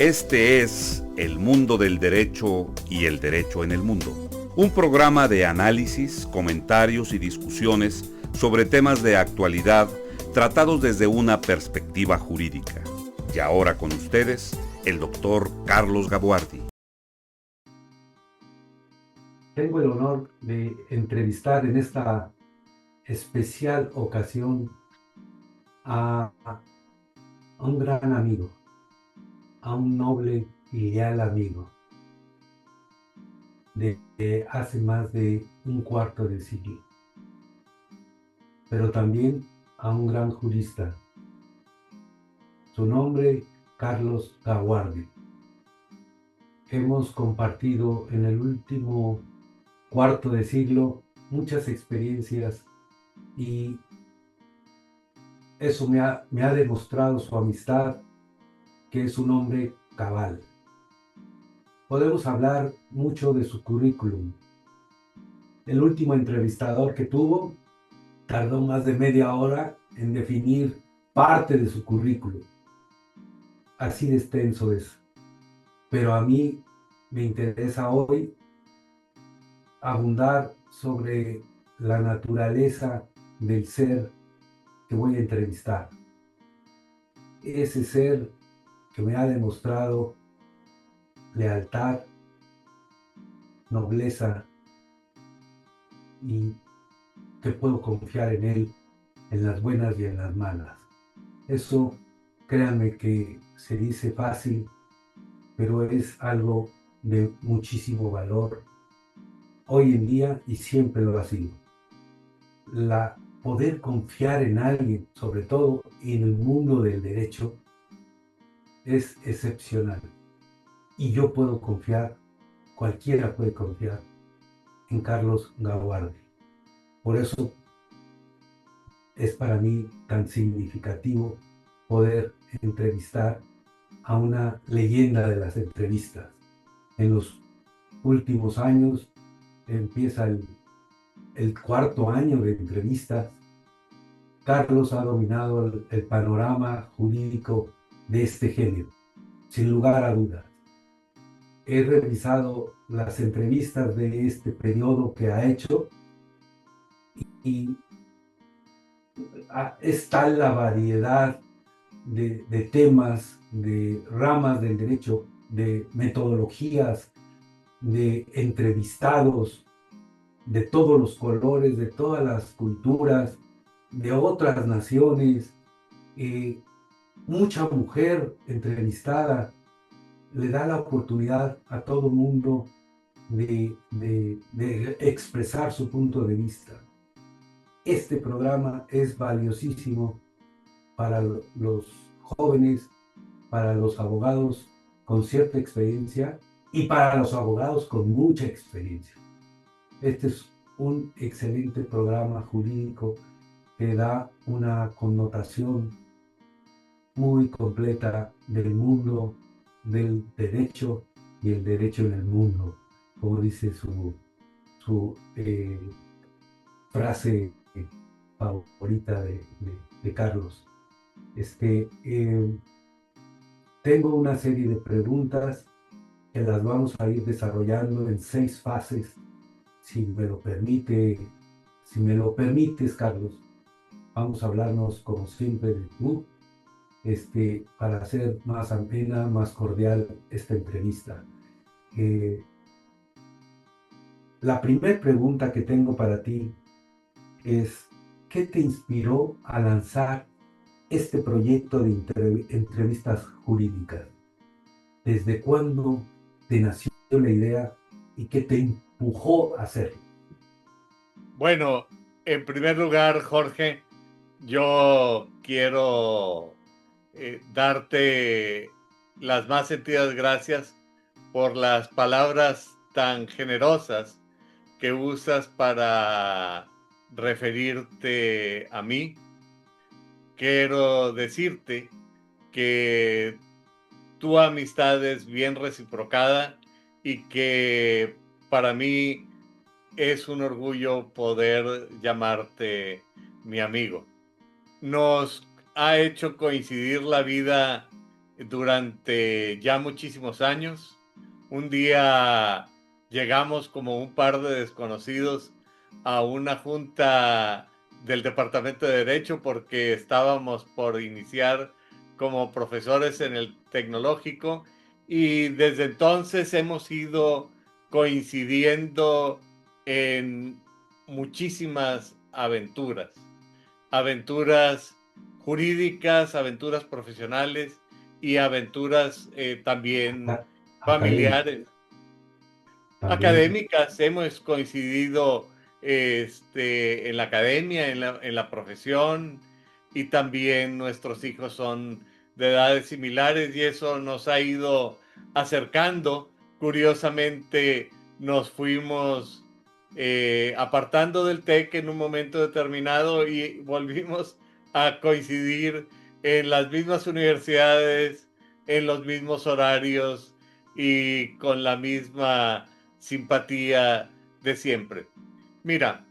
Este es El Mundo del Derecho y el Derecho en el Mundo, un programa de análisis, comentarios y discusiones sobre temas de actualidad tratados desde una perspectiva jurídica. Y ahora con ustedes, el doctor Carlos Gaguardi. Tengo el honor de entrevistar en esta especial ocasión a un gran amigo, a un noble y leal amigo de hace más de un cuarto de siglo, pero también a un gran jurista. Su nombre, Carlos Gaguardi. Hemos compartido en el último cuarto de siglo muchas experiencias y eso me ha demostrado su amistad, que es un hombre cabal. Podemos hablar mucho de su currículum. El último entrevistador que tuvo tardó más de media hora en definir parte de su currículum. Así de extenso es. Pero a mí me interesa hoy abundar sobre la naturaleza del ser que voy a entrevistar. Ese ser que me ha demostrado lealtad, nobleza y que puedo confiar en él en las buenas y en las malas. Eso, créanme que se dice fácil, pero es algo de muchísimo valor hoy en día y siempre lo ha sido. Poder confiar en alguien, sobre todo en el mundo del derecho, es excepcional. Y yo puedo confiar, cualquiera puede confiar en Carlos Gaguardi. Por eso es para mí tan significativo poder entrevistar a una leyenda de las entrevistas. En los últimos años empieza el cuarto año de entrevistas. Carlos ha dominado el panorama jurídico de este género, sin lugar a dudas. He revisado las entrevistas de este periodo que ha hecho y es tal la variedad de temas, de ramas del derecho, de metodologías, de entrevistados, de todos los colores, de todas las culturas, de otras naciones, mucha mujer entrevistada, le da la oportunidad a todo mundo de expresar su punto de vista. Este programa es valiosísimo para los jóvenes, para los abogados con cierta experiencia y para los abogados con mucha experiencia. Este es un excelente programa jurídico que da una connotación muy completa del mundo del derecho y el derecho en el mundo, como dice su frase favorita de Carlos. Tengo una serie de preguntas que las vamos a ir desarrollando en 6 fases, si me lo permites, Carlos. Vamos a hablarnos como siempre de tú, para hacer más amena, más cordial esta entrevista. La primera pregunta que tengo para ti es, ¿qué te inspiró a lanzar este proyecto de entrevistas jurídicas? ¿Desde cuándo te nació la idea y qué te empujó a hacerlo? Bueno, en primer lugar, Jorge, yo quiero darte las más sentidas gracias por las palabras tan generosas que usas para referirte a mí. Quiero decirte que tu amistad es bien reciprocada y que para mí es un orgullo poder llamarte mi amigo. Nos ha hecho coincidir la vida durante ya muchísimos años. Un día llegamos como un par de desconocidos a una junta del Departamento de Derecho porque estábamos por iniciar como profesores en el tecnológico, y desde entonces hemos ido coincidiendo en muchísimas aventuras jurídicas, aventuras profesionales y aventuras también Académica familiares, también. académicas. Hemos coincidido en la academia, en la profesión, y también nuestros hijos son de edades similares y eso nos ha ido acercando. Curiosamente, nos fuimos apartando del TEC en un momento determinado y volvimos a coincidir en las mismas universidades, en los mismos horarios y con la misma simpatía de siempre. Mira,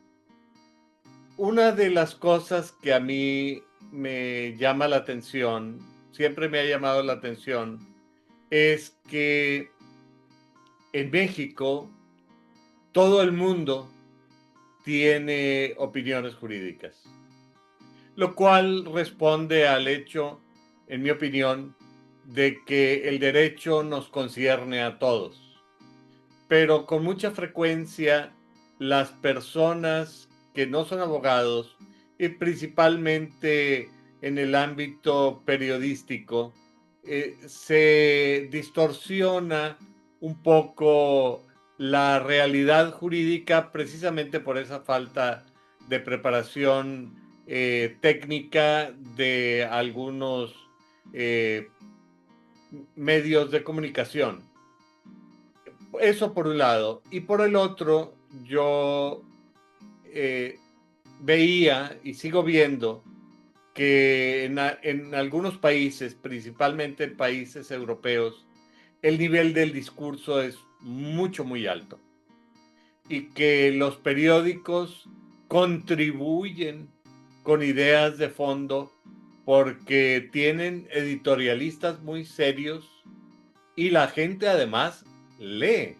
una de las cosas que a mí me llama la atención, siempre me ha llamado la atención, es que en México todo el mundo tiene opiniones jurídicas, lo cual responde al hecho, en mi opinión, de que el derecho nos concierne a todos. Pero con mucha frecuencia las personas que no son abogados, y principalmente en el ámbito periodístico, se distorsiona un poco la realidad jurídica precisamente por esa falta de preparación técnica de algunos eh, medios de comunicación. Eso por un lado. Y por el otro, yo veía y sigo viendo que en algunos países, principalmente en países europeos, el nivel del discurso es muy alto, y que los periódicos contribuyen con ideas de fondo porque tienen editorialistas muy serios y la gente además lee,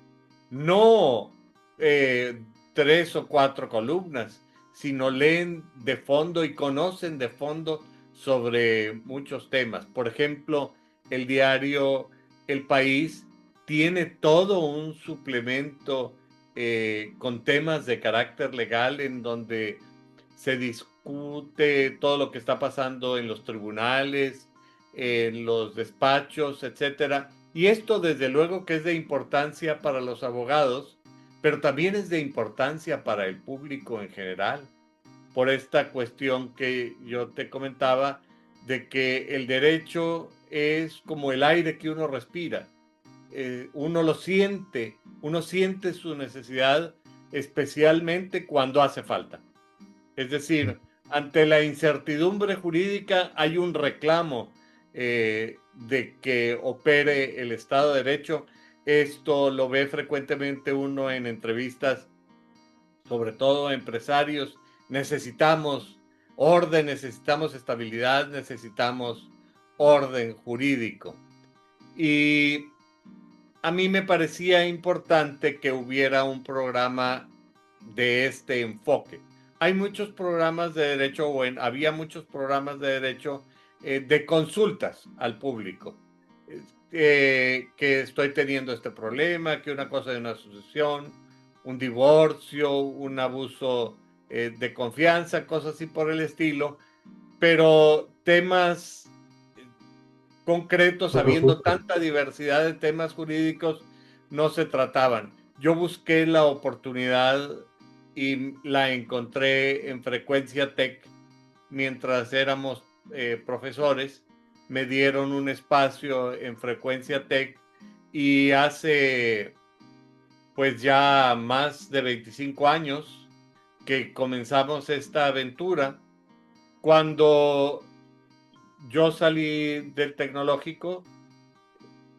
no 3 o 4 columnas, sino leen de fondo y conocen de fondo sobre muchos temas. Por ejemplo, el diario El País tiene todo un suplemento con temas de carácter legal en donde se discute todo lo que está pasando en los tribunales, en los despachos, etcétera. Y esto desde luego que es de importancia para los abogados, pero también es de importancia para el público en general, por esta cuestión que yo te comentaba, de que el derecho es como el aire que uno respira. Uno lo siente, uno siente su necesidad, especialmente cuando hace falta. Es decir, ante la incertidumbre jurídica hay un reclamo de que opere el Estado de Derecho. Esto lo ve frecuentemente uno en entrevistas, sobre todo empresarios. Necesitamos orden, necesitamos estabilidad, necesitamos orden jurídico. Y a mí me parecía importante que hubiera un programa de este enfoque. Hay muchos programas de derecho, había muchos programas de derecho de consultas al público, que estoy teniendo este problema, que una cosa de una sucesión, un divorcio, un abuso de confianza, cosas así por el estilo, pero temas concretos, habiendo Profundo. tanta diversidad de temas jurídicos, no se trataban. Yo busqué la oportunidad y la encontré en Frecuencia Tech mientras éramos profesores. Me dieron un espacio en Frecuencia Tech y hace pues ya más de 25 años que comenzamos esta aventura. Cuando yo salí del tecnológico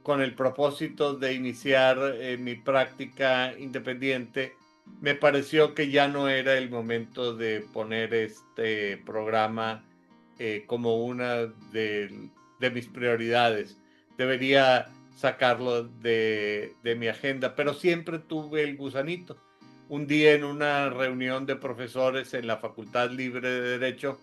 con el propósito de iniciar mi práctica independiente, me pareció que ya no era el momento de poner este programa como una de mis prioridades. debería sacarlo de mi agenda, pero siempre tuve el gusanito. Un día en una reunión de profesores en la Facultad Libre de Derecho,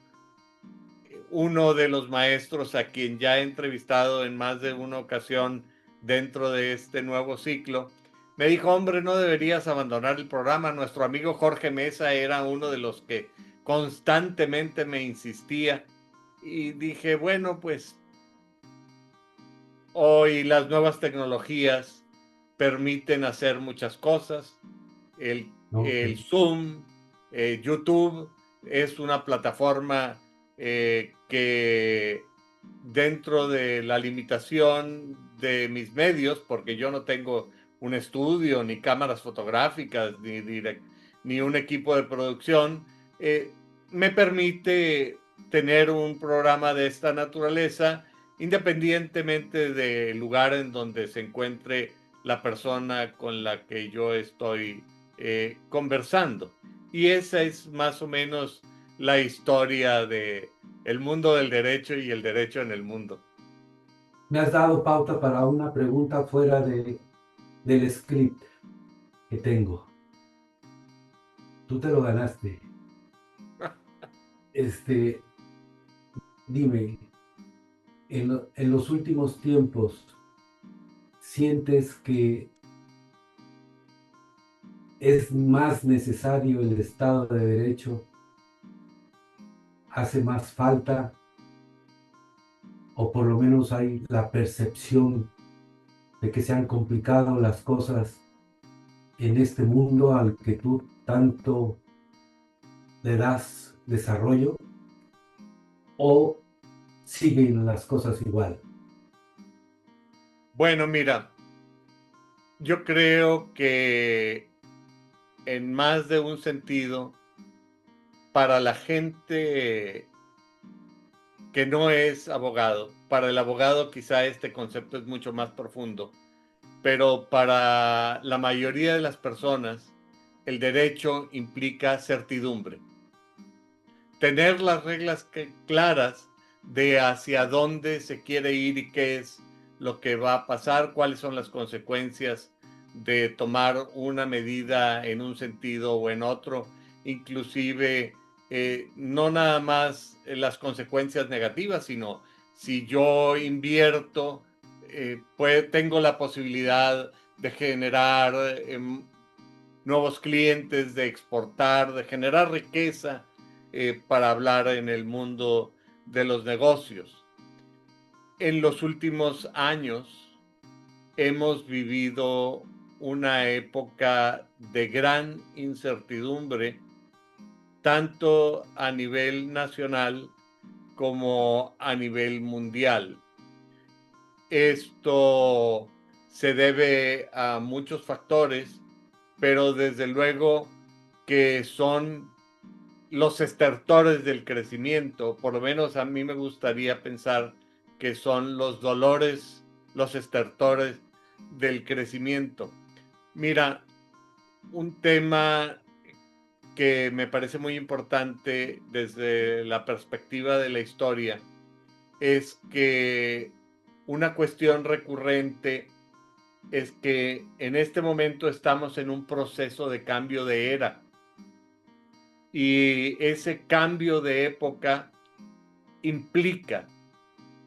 uno de los maestros a quien ya he entrevistado en más de una ocasión dentro de este nuevo ciclo, me dijo: hombre, no deberías abandonar el programa. Nuestro amigo Jorge Mesa era uno de los que constantemente me insistía. Y dije, bueno, pues hoy las nuevas tecnologías permiten hacer muchas cosas. El Ok. Zoom, YouTube es una plataforma que dentro de la limitación de mis medios, porque yo no tengo un estudio, ni cámaras fotográficas, ni un equipo de producción, me permite tener un programa de esta naturaleza independientemente del lugar en donde se encuentre la persona con la que yo estoy conversando. Y esa es más o menos la historia de el mundo del derecho y el derecho en el mundo. Me has dado pauta para una pregunta fuera del script que tengo. Tú te lo ganaste. Este, dime, en los últimos tiempos, ¿sientes que es más necesario el Estado de Derecho? ¿Hace más falta? ¿O por lo menos hay la percepción de que se han complicado las cosas en este mundo al que tú tanto le das desarrollo? ¿O siguen las cosas igual? Bueno, mira, yo creo que en más de un sentido, para la gente que no es abogado, para el abogado quizá este concepto es mucho más profundo, pero para la mayoría de las personas, el derecho implica certidumbre. Tener las reglas claras de hacia dónde se quiere ir y qué es lo que va a pasar, cuáles son las consecuencias de tomar una medida en un sentido o en otro, inclusive no nada más las consecuencias negativas, sino si yo invierto, tengo la posibilidad de generar nuevos clientes, de exportar, de generar riqueza para hablar en el mundo de los negocios. En los últimos años hemos vivido una época de gran incertidumbre, tanto a nivel nacional como a nivel mundial. Esto se debe a muchos factores, pero desde luego que son los estertores del crecimiento. Por lo menos a mí me gustaría pensar que son los dolores, los estertores del crecimiento. Mira, un tema que me parece muy importante desde la perspectiva de la historia es que una cuestión recurrente es que en este momento estamos en un proceso de cambio de era. Y ese cambio de época implica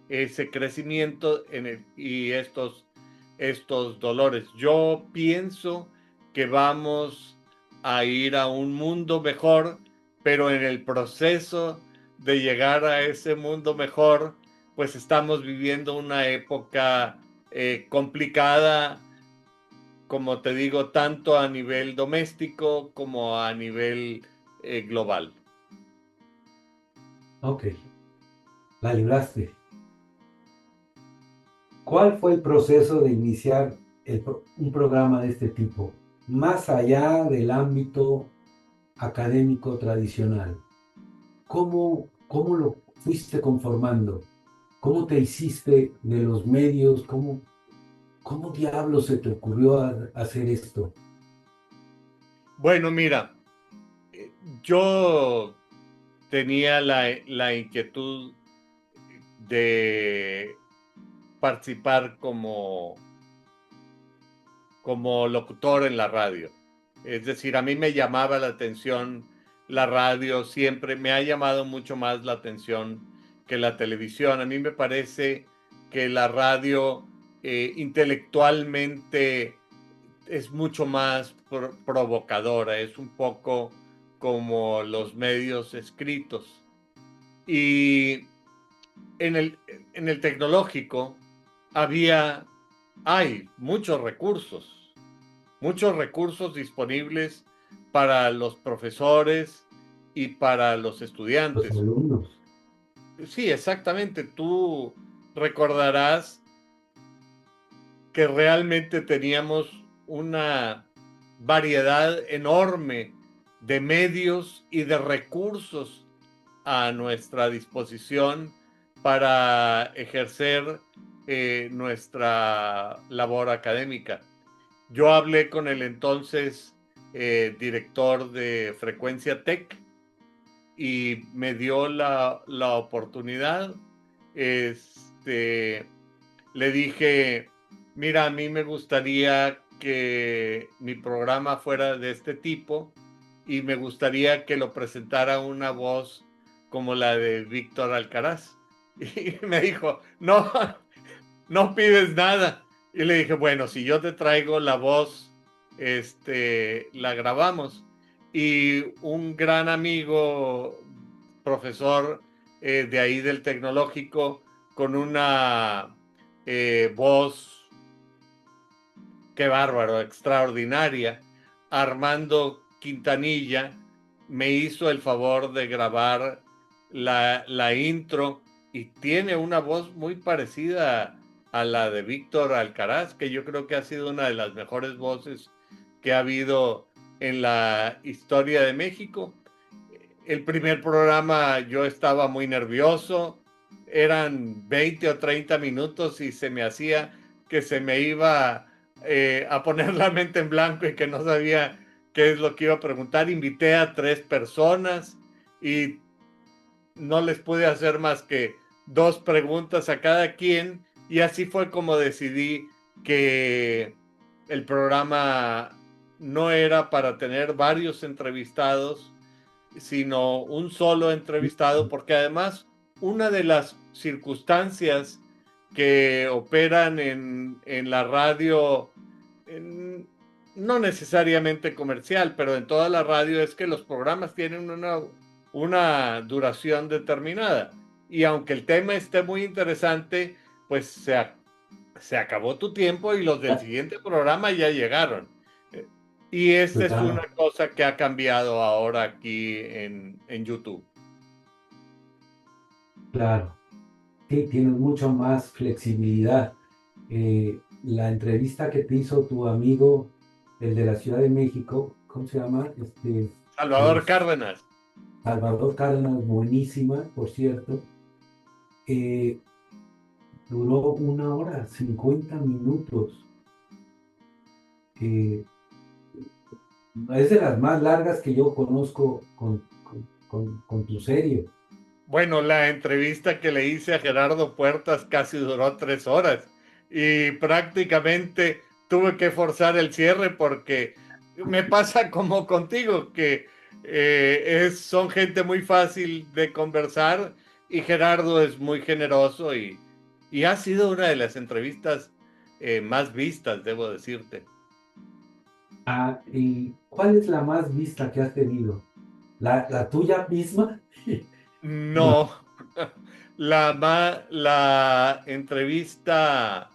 ese crecimiento y estos dolores. Yo pienso que vamos a ir a un mundo mejor, pero en el proceso de llegar a ese mundo mejor, pues estamos viviendo una época complicada, como te digo, tanto a nivel doméstico como a nivel global. Ok, la libraste. ¿Cuál fue el proceso de iniciar un programa de este tipo, más allá del ámbito académico tradicional? ¿Cómo lo fuiste conformando? ¿Cómo te hiciste de los medios? ¿Cómo diablos se te ocurrió hacer esto? Bueno, mira, yo tenía la inquietud de participar como locutor en la radio. Es decir, a mí me llamaba la atención la radio, siempre me ha llamado mucho más la atención que la televisión. A mí me parece que la radio intelectualmente es mucho más provocadora, es un poco como los medios escritos. Y en el tecnológico hay muchos recursos disponibles para los profesores y para los Los estudiantes. alumnos. Sí, exactamente. Tú recordarás que realmente teníamos una variedad enorme de medios y de recursos a nuestra disposición para ejercer nuestra labor académica. Yo hablé con el entonces director de Frecuencia Tech y me dio la oportunidad. Le dije, mira, a mí me gustaría que mi programa fuera de este tipo y me gustaría que lo presentara una voz como la de Víctor Alcaraz. Y me dijo, no, no pides nada. Y le dije, bueno, si yo te traigo la voz, la grabamos. Y un gran amigo, profesor de ahí del tecnológico, con una voz, qué bárbaro, extraordinaria, Armando Quintanilla, me hizo el favor de grabar la intro y tiene una voz muy parecida a la de Víctor Alcaraz, que yo creo que ha sido una de las mejores voces que ha habido en la historia de México. El primer programa yo estaba muy nervioso, eran 20 o 30 minutos y se me hacía que se me iba a poner la mente en blanco y que no sabía qué es lo que iba a preguntar. Invité a 3 personas y no les pude hacer más que 2 preguntas a cada quien, y así fue como decidí que el programa no era para tener varios entrevistados, sino un solo entrevistado, porque además una de las circunstancias que operan en la radio, no necesariamente comercial, pero en toda la radio, es que los programas tienen una duración determinada. Y aunque el tema esté muy interesante, pues se acabó tu tiempo y los del siguiente programa ya llegaron. Y esta es una cosa que ha cambiado ahora aquí en YouTube. Claro, sí, tienes mucho más flexibilidad. La entrevista que te hizo tu amigo, el de la Ciudad de México, ¿cómo se llama? Salvador Cárdenas. Salvador Cárdenas, buenísima, por cierto. Duró 1 hora, 50 minutos. Es de las más largas que yo conozco con tu serie. Bueno, la entrevista que le hice a Gerardo Puertas casi duró 3 horas y prácticamente tuve que forzar el cierre porque me pasa como contigo, que son gente muy fácil de conversar y Gerardo es muy generoso y ha sido una de las entrevistas más vistas, debo decirte. ¿Y cuál es la más vista que has tenido? ¿La tuya misma? No, la entrevista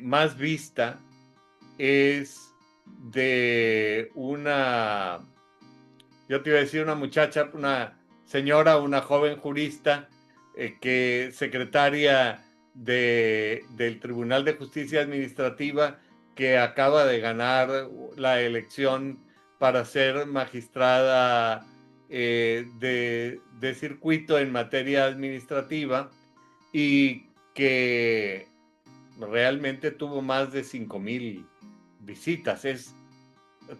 más vista es de yo te iba a decir una muchacha, una señora, una joven jurista, que secretaria del Tribunal de Justicia Administrativa, que acaba de ganar la elección para ser magistrada de circuito en materia administrativa, y que realmente tuvo más de 5,000 visitas.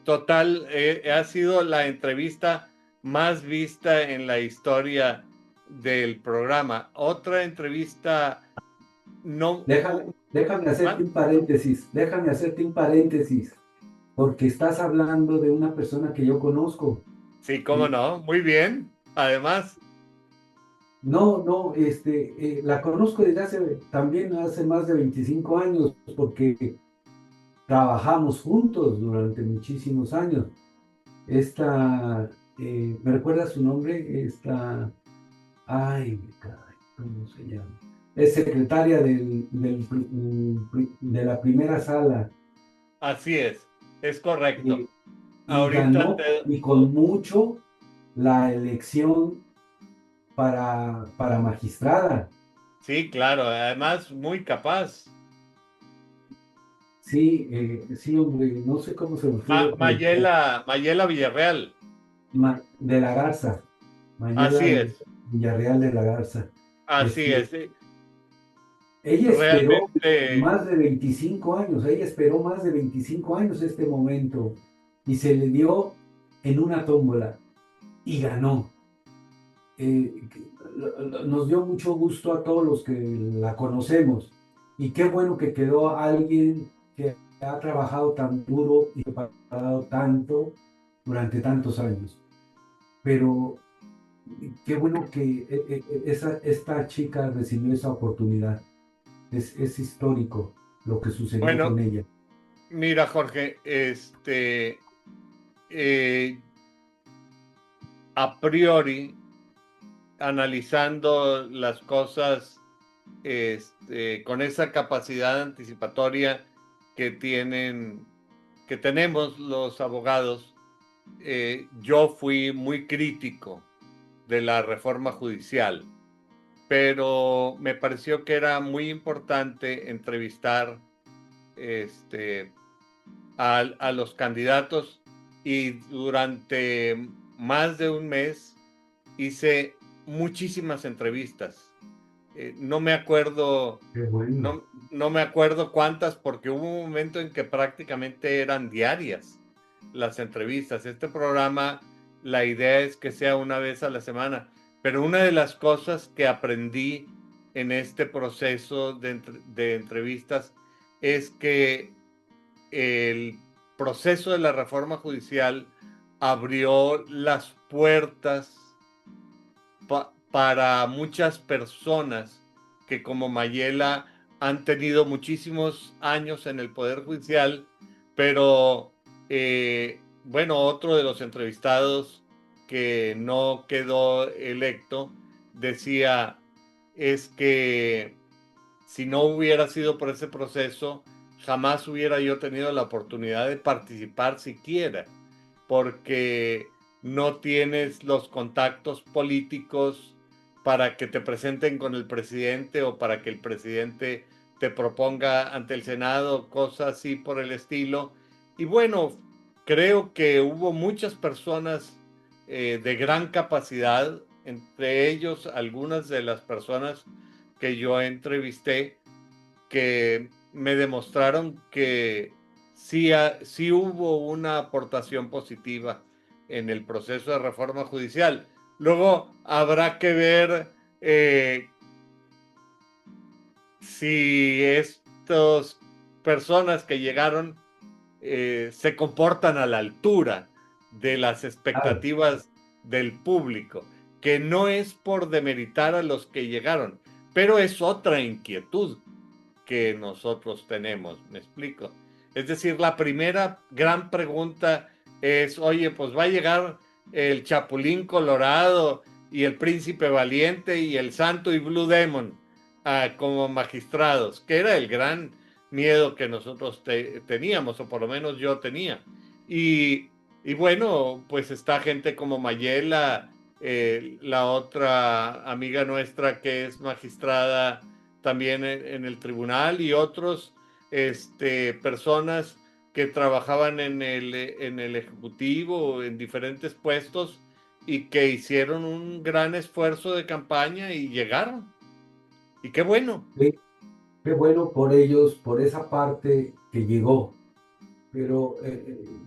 Total, ha sido la entrevista más vista en la historia del programa. Otra entrevista no, Déjame hacerte ¿ah? un paréntesis, porque estás hablando de una persona que yo conozco. Sí, cómo Y no, muy bien. Además, no, la conozco desde también hace más de 25 años, porque trabajamos juntos durante muchísimos años. Esta, ¿me recuerda su nombre? Ay, caray, ¿cómo se llama? Es secretaria de la primera sala, así es correcto. eh, y Ahorita ganó te, y con mucho la elección para magistrada. sí, claro, además muy capaz. Sí, sí, hombre, no sé cómo se refiere, pero Mayela Villarreal, De la Garza, así Mayela es, Villarreal de la Garza. así Este, es. Sí. ella esperó Realmente, más de 25 años, ella esperó más de 25 años este momento y se le dio en una tómbola y ganó. Nos dio mucho gusto a todos los que la conocemos y qué bueno que quedó alguien que ha trabajado tan duro y preparado tanto durante tantos años. Pero qué bueno que esta chica recibió esa oportunidad. Es histórico lo que sucedió con bueno, ella. mira, Jorge, eh, a priori, analizando las cosas con esa capacidad anticipatoria que tienen, que tenemos los abogados, yo fui muy crítico de la reforma judicial, pero me pareció que era muy importante entrevistar este, a los candidatos y durante más de un mes hice muchísimas entrevistas. No me acuerdo, Qué bueno. no me acuerdo cuántas, porque hubo un momento en que prácticamente eran diarias las entrevistas. Este programa, la idea es que sea una vez a la semana, pero una de las cosas que aprendí en este proceso de entrevistas es que el proceso de la reforma judicial abrió las puertas para muchas personas que como Mayela han tenido muchísimos años en el Poder Judicial, pero bueno, otro de los entrevistados que no quedó electo decía, es que si no hubiera sido por ese proceso, jamás hubiera yo tenido la oportunidad de participar siquiera, porque no tienes los contactos políticos para que te presenten con el presidente o para que el presidente te proponga ante el Senado, cosas así por el estilo. Y bueno, creo que hubo muchas personas de gran capacidad, entre ellos algunas de las personas que yo entrevisté, que me demostraron que sí hubo una aportación positiva en el proceso de reforma judicial. Luego habrá que ver si estas personas que llegaron se comportan a la altura de las Claro, expectativas del público, que no es por demeritar a los que llegaron, pero es otra inquietud que nosotros tenemos, ¿me explico? Es decir, la primera gran pregunta es, oye, pues va a llegar el Chapulín Colorado y el Príncipe Valiente y el Santo y Blue Demon como magistrados, que era el gran miedo que nosotros teníamos, o por lo menos yo tenía. Y, y bueno, pues está gente como Mayela, la otra amiga nuestra que es magistrada también en el tribunal, y otros personas que trabajaban en el ejecutivo en diferentes puestos y que hicieron un gran esfuerzo de campaña y llegaron. Y qué bueno. qué, qué bueno por ellos, por esa parte que llegó. Pero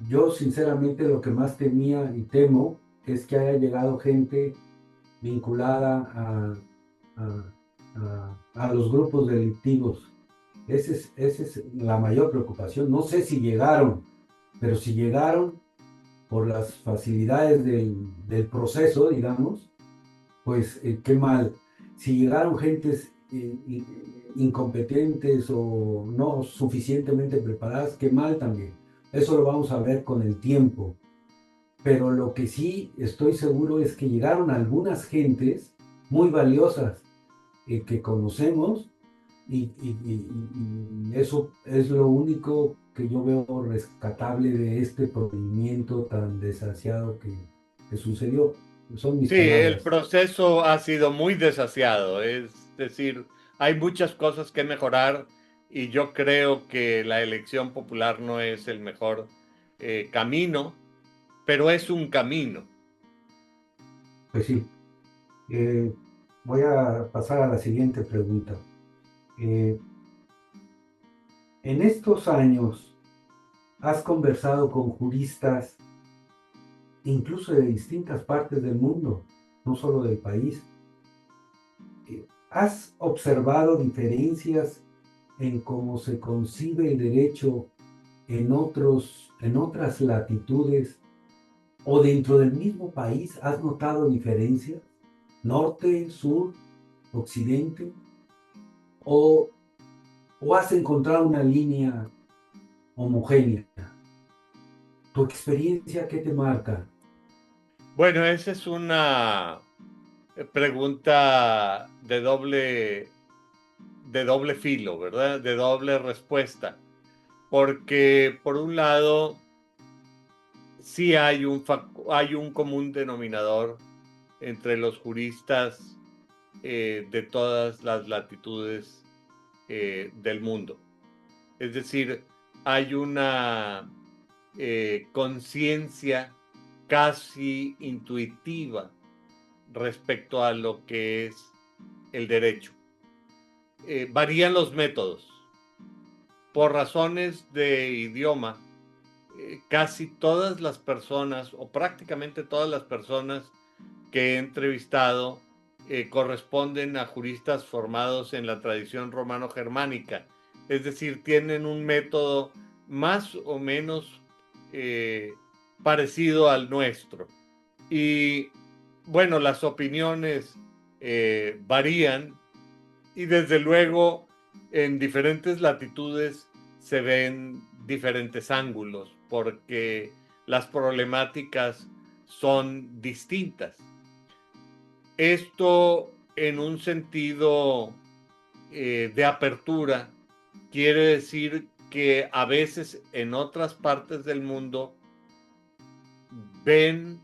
yo sinceramente lo que más temía y temo es que haya llegado gente vinculada a a los grupos delictivos. Esa es la mayor preocupación. No sé si llegaron, pero si llegaron por las facilidades del proceso, digamos, pues qué mal. Si llegaron gentes incompetentes o no suficientemente preparadas, qué mal también. Eso lo vamos a ver con el tiempo. Pero lo que sí estoy seguro es que llegaron algunas gentes muy valiosas que conocemos y eso es lo único que yo veo rescatable de este procedimiento tan desasiado que sucedió. Son mis Sí, el palabras. proceso ha sido muy desasiado, es decir, hay muchas cosas que mejorar y yo creo que la elección popular no es el mejor camino, pero es un camino. Pues sí. Eh, Voy a pasar a la siguiente pregunta. Eh, en estos años, ¿has conversado con juristas, incluso de distintas partes del mundo, no solo del país? ¿Has observado diferencias en cómo se concibe el derecho en otras latitudes o dentro del mismo país? ¿Has notado diferencias? ¿Norte, sur, occidente? ¿O, o has encontrado una línea homogénea? ¿Tu experiencia qué te marca? Bueno, esa es una pregunta de doble filo, ¿verdad? De doble respuesta, porque por un lado sí hay un común denominador entre los juristas de todas las latitudes del mundo. Es decir, hay una conciencia casi intuitiva respecto a lo que es el derecho. Varían los métodos. Por razones de idioma, casi todas las personas, o prácticamente todas las personas que he entrevistado, corresponden a juristas formados en la tradición romano-germánica. Es decir, tienen un método más o menos eh, parecido al nuestro. Y bueno, las opiniones varían y desde luego en diferentes latitudes se ven diferentes ángulos porque las problemáticas son distintas. Esto en un sentido de apertura quiere decir que a veces en otras partes del mundo ven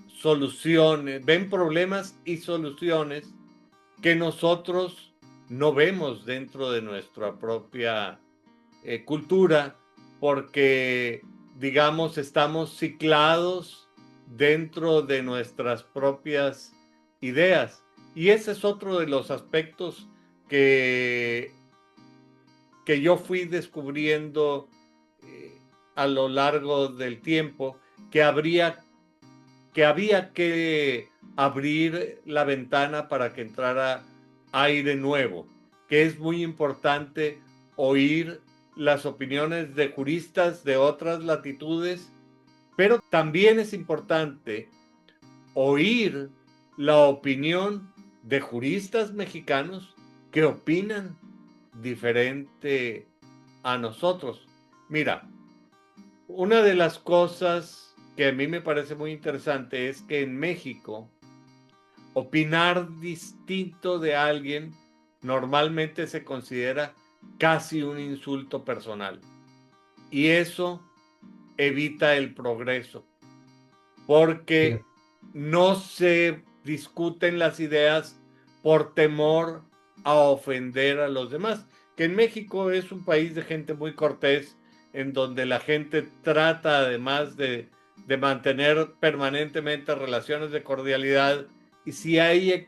soluciones, ven problemas y soluciones que nosotros no vemos dentro de nuestra propia cultura porque, digamos, estamos ciclados dentro de nuestras propias ideas. Y ese es otro de los aspectos que, que yo fui descubriendo a lo largo del tiempo, que había que abrir la ventana para que entrara aire nuevo, que es muy importante oír las opiniones de juristas de otras latitudes, pero también es importante oír la opinión de juristas mexicanos que opinan diferente a nosotros. Mira, una de las cosas que a mí me parece muy interesante es que en México opinar distinto de alguien normalmente se considera casi un insulto personal y eso evita el progreso porque Cierto. no se discuten las ideas por temor a ofender a los demás, que en México es un país de gente muy cortés, en donde la gente trata además de mantener permanentemente relaciones de cordialidad, y si ahí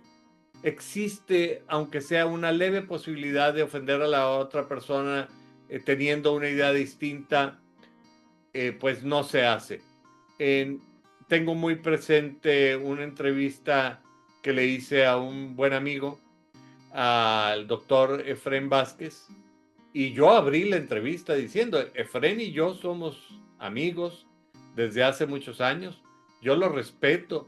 existe, aunque sea una leve posibilidad de ofender a la otra persona teniendo una idea distinta, pues no se hace. En, Tengo muy presente una entrevista que le hice a un buen amigo al doctor Efrén Vázquez, y yo abrí la entrevista diciendo, Efrén y yo somos amigos desde hace muchos años, yo lo respeto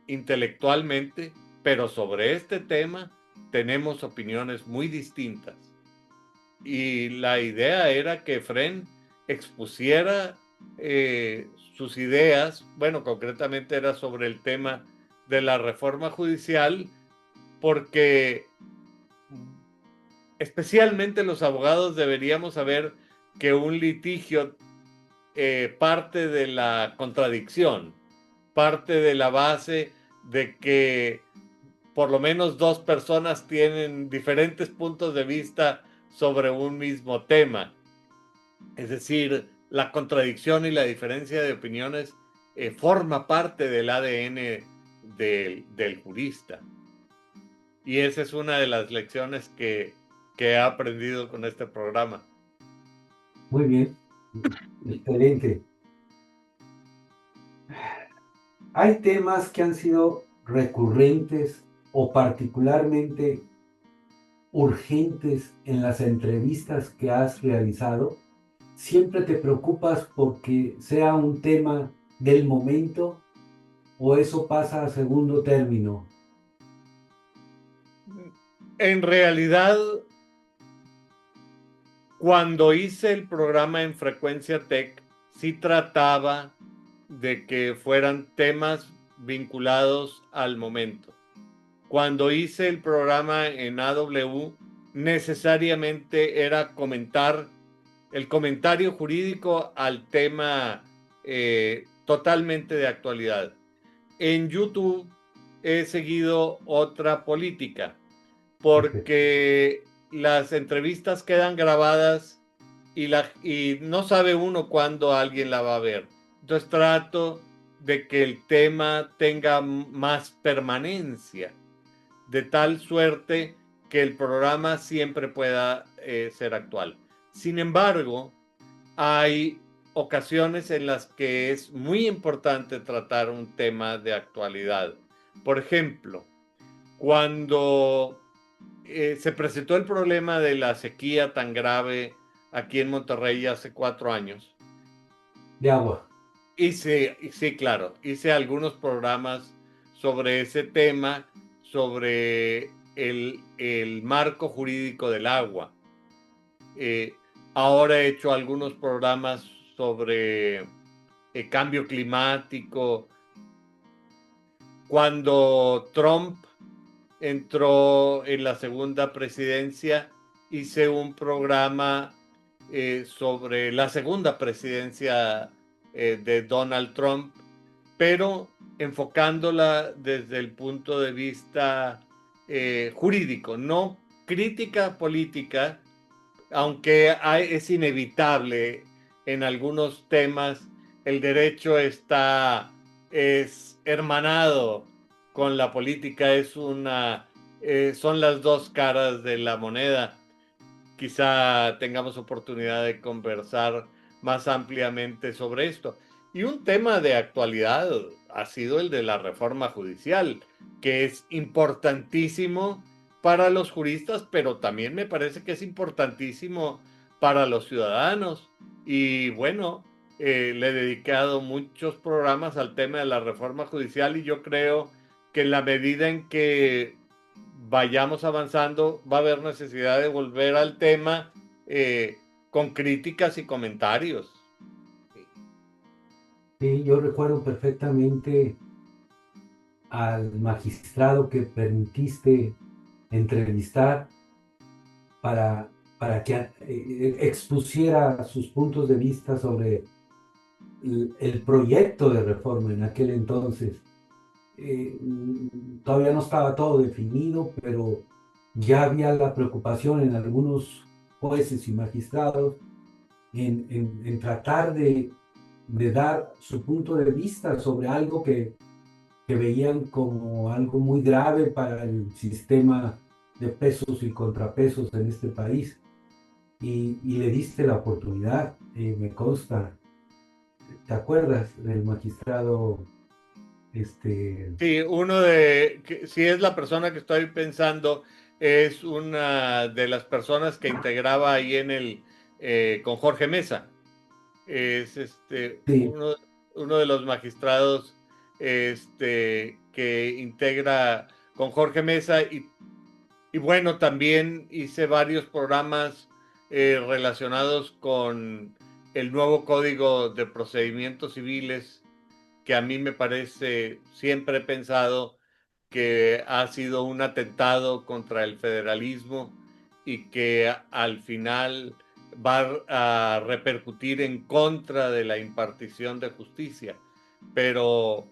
intelectualmente, pero sobre este tema tenemos opiniones muy distintas. Y la idea era que Efrén expusiera sus ideas, bueno, concretamente era sobre el tema de la reforma judicial, porque especialmente los abogados deberíamos saber que un litigio parte de la contradicción, parte de la base de que por lo menos dos personas tienen diferentes puntos de vista sobre un mismo tema. Es decir, la contradicción y la diferencia de opiniones forma parte del ADN del jurista. Y esa es una de las lecciones que he aprendido con este programa. Muy bien, excelente. Hay temas que han sido recurrentes o particularmente urgentes en las entrevistas que has realizado. ¿Siempre te preocupas porque sea un tema del momento o eso pasa a segundo término? En realidad, cuando hice el programa en Frecuencia Tech, sí trataba de que fueran temas vinculados al momento. Cuando hice el programa en AW, necesariamente era comentar el comentario jurídico al tema totalmente de actualidad. En YouTube he seguido otra política, porque las entrevistas quedan grabadas y no sabe uno cuándo alguien la va a ver. Entonces trato de que el tema tenga más permanencia, de tal suerte que el programa siempre pueda ser actual. Sin embargo, hay ocasiones en las que es muy importante tratar un tema de actualidad. Por ejemplo, cuando se presentó el problema de la sequía tan grave aquí en Monterrey hace 4 años. De agua. Sí, claro, hice algunos programas sobre ese tema, sobre el marco jurídico del agua. Ahora he hecho algunos programas sobre cambio climático. Cuando Trump entró en la segunda presidencia, hice un programa sobre la segunda presidencia de Donald Trump, pero enfocándola desde el punto de vista jurídico, no crítica política, aunque es inevitable en algunos temas, el derecho es hermanado con la política, son las dos caras de la moneda. Quizá tengamos oportunidad de conversar más ampliamente sobre esto. Y un tema de actualidad ha sido el de la reforma judicial, que es importantísimo para los juristas, pero también me parece que es importantísimo para los ciudadanos. Y bueno, le he dedicado muchos programas al tema de la reforma judicial y yo creo que en la medida en que vayamos avanzando va a haber necesidad de volver al tema con críticas y comentarios. Sí, yo recuerdo perfectamente al magistrado que permitiste entrevistar para, para que expusiera sus puntos de vista sobre el proyecto de reforma en aquel entonces. Todavía no estaba todo definido, pero ya había la preocupación en algunos jueces y magistrados en tratar de dar su punto de vista sobre algo que veían como algo muy grave para el sistema de pesos y contrapesos en este país. Y le diste la oportunidad, me consta. ¿Te acuerdas del magistrado? Sí, sí es la persona que estoy pensando, es una de las personas que integraba ahí en con Jorge Mesa. Es Sí, uno de los magistrados que integra con Jorge Mesa y bueno, también hice varios programas relacionados con el nuevo Código de Procedimientos Civiles, que a mí me parece, siempre he pensado que ha sido un atentado contra el federalismo y que al final va a repercutir en contra de la impartición de justicia. Pero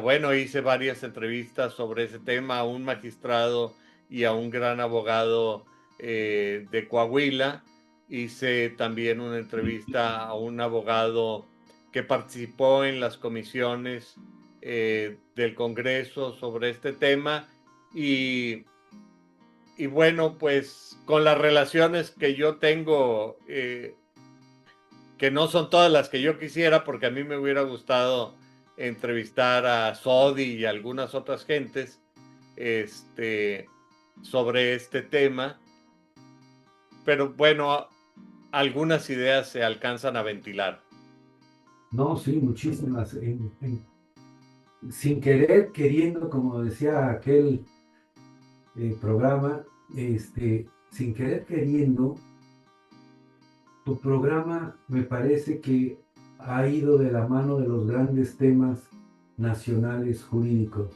bueno, hice varias entrevistas sobre ese tema a un magistrado y a un gran abogado de Coahuila. Hice también una entrevista a un abogado que participó en las comisiones del Congreso sobre este tema y, y bueno, pues con las relaciones que yo tengo, que no son todas las que yo quisiera, porque a mí me hubiera gustado entrevistar a Sodi y a algunas otras gentes sobre este tema, pero bueno, algunas ideas se alcanzan a ventilar. no, sí, muchísimas. Sin querer, queriendo, como decía aquel programa, sin querer, queriendo, tu programa me parece que ha ido de la mano de los grandes temas nacionales jurídicos.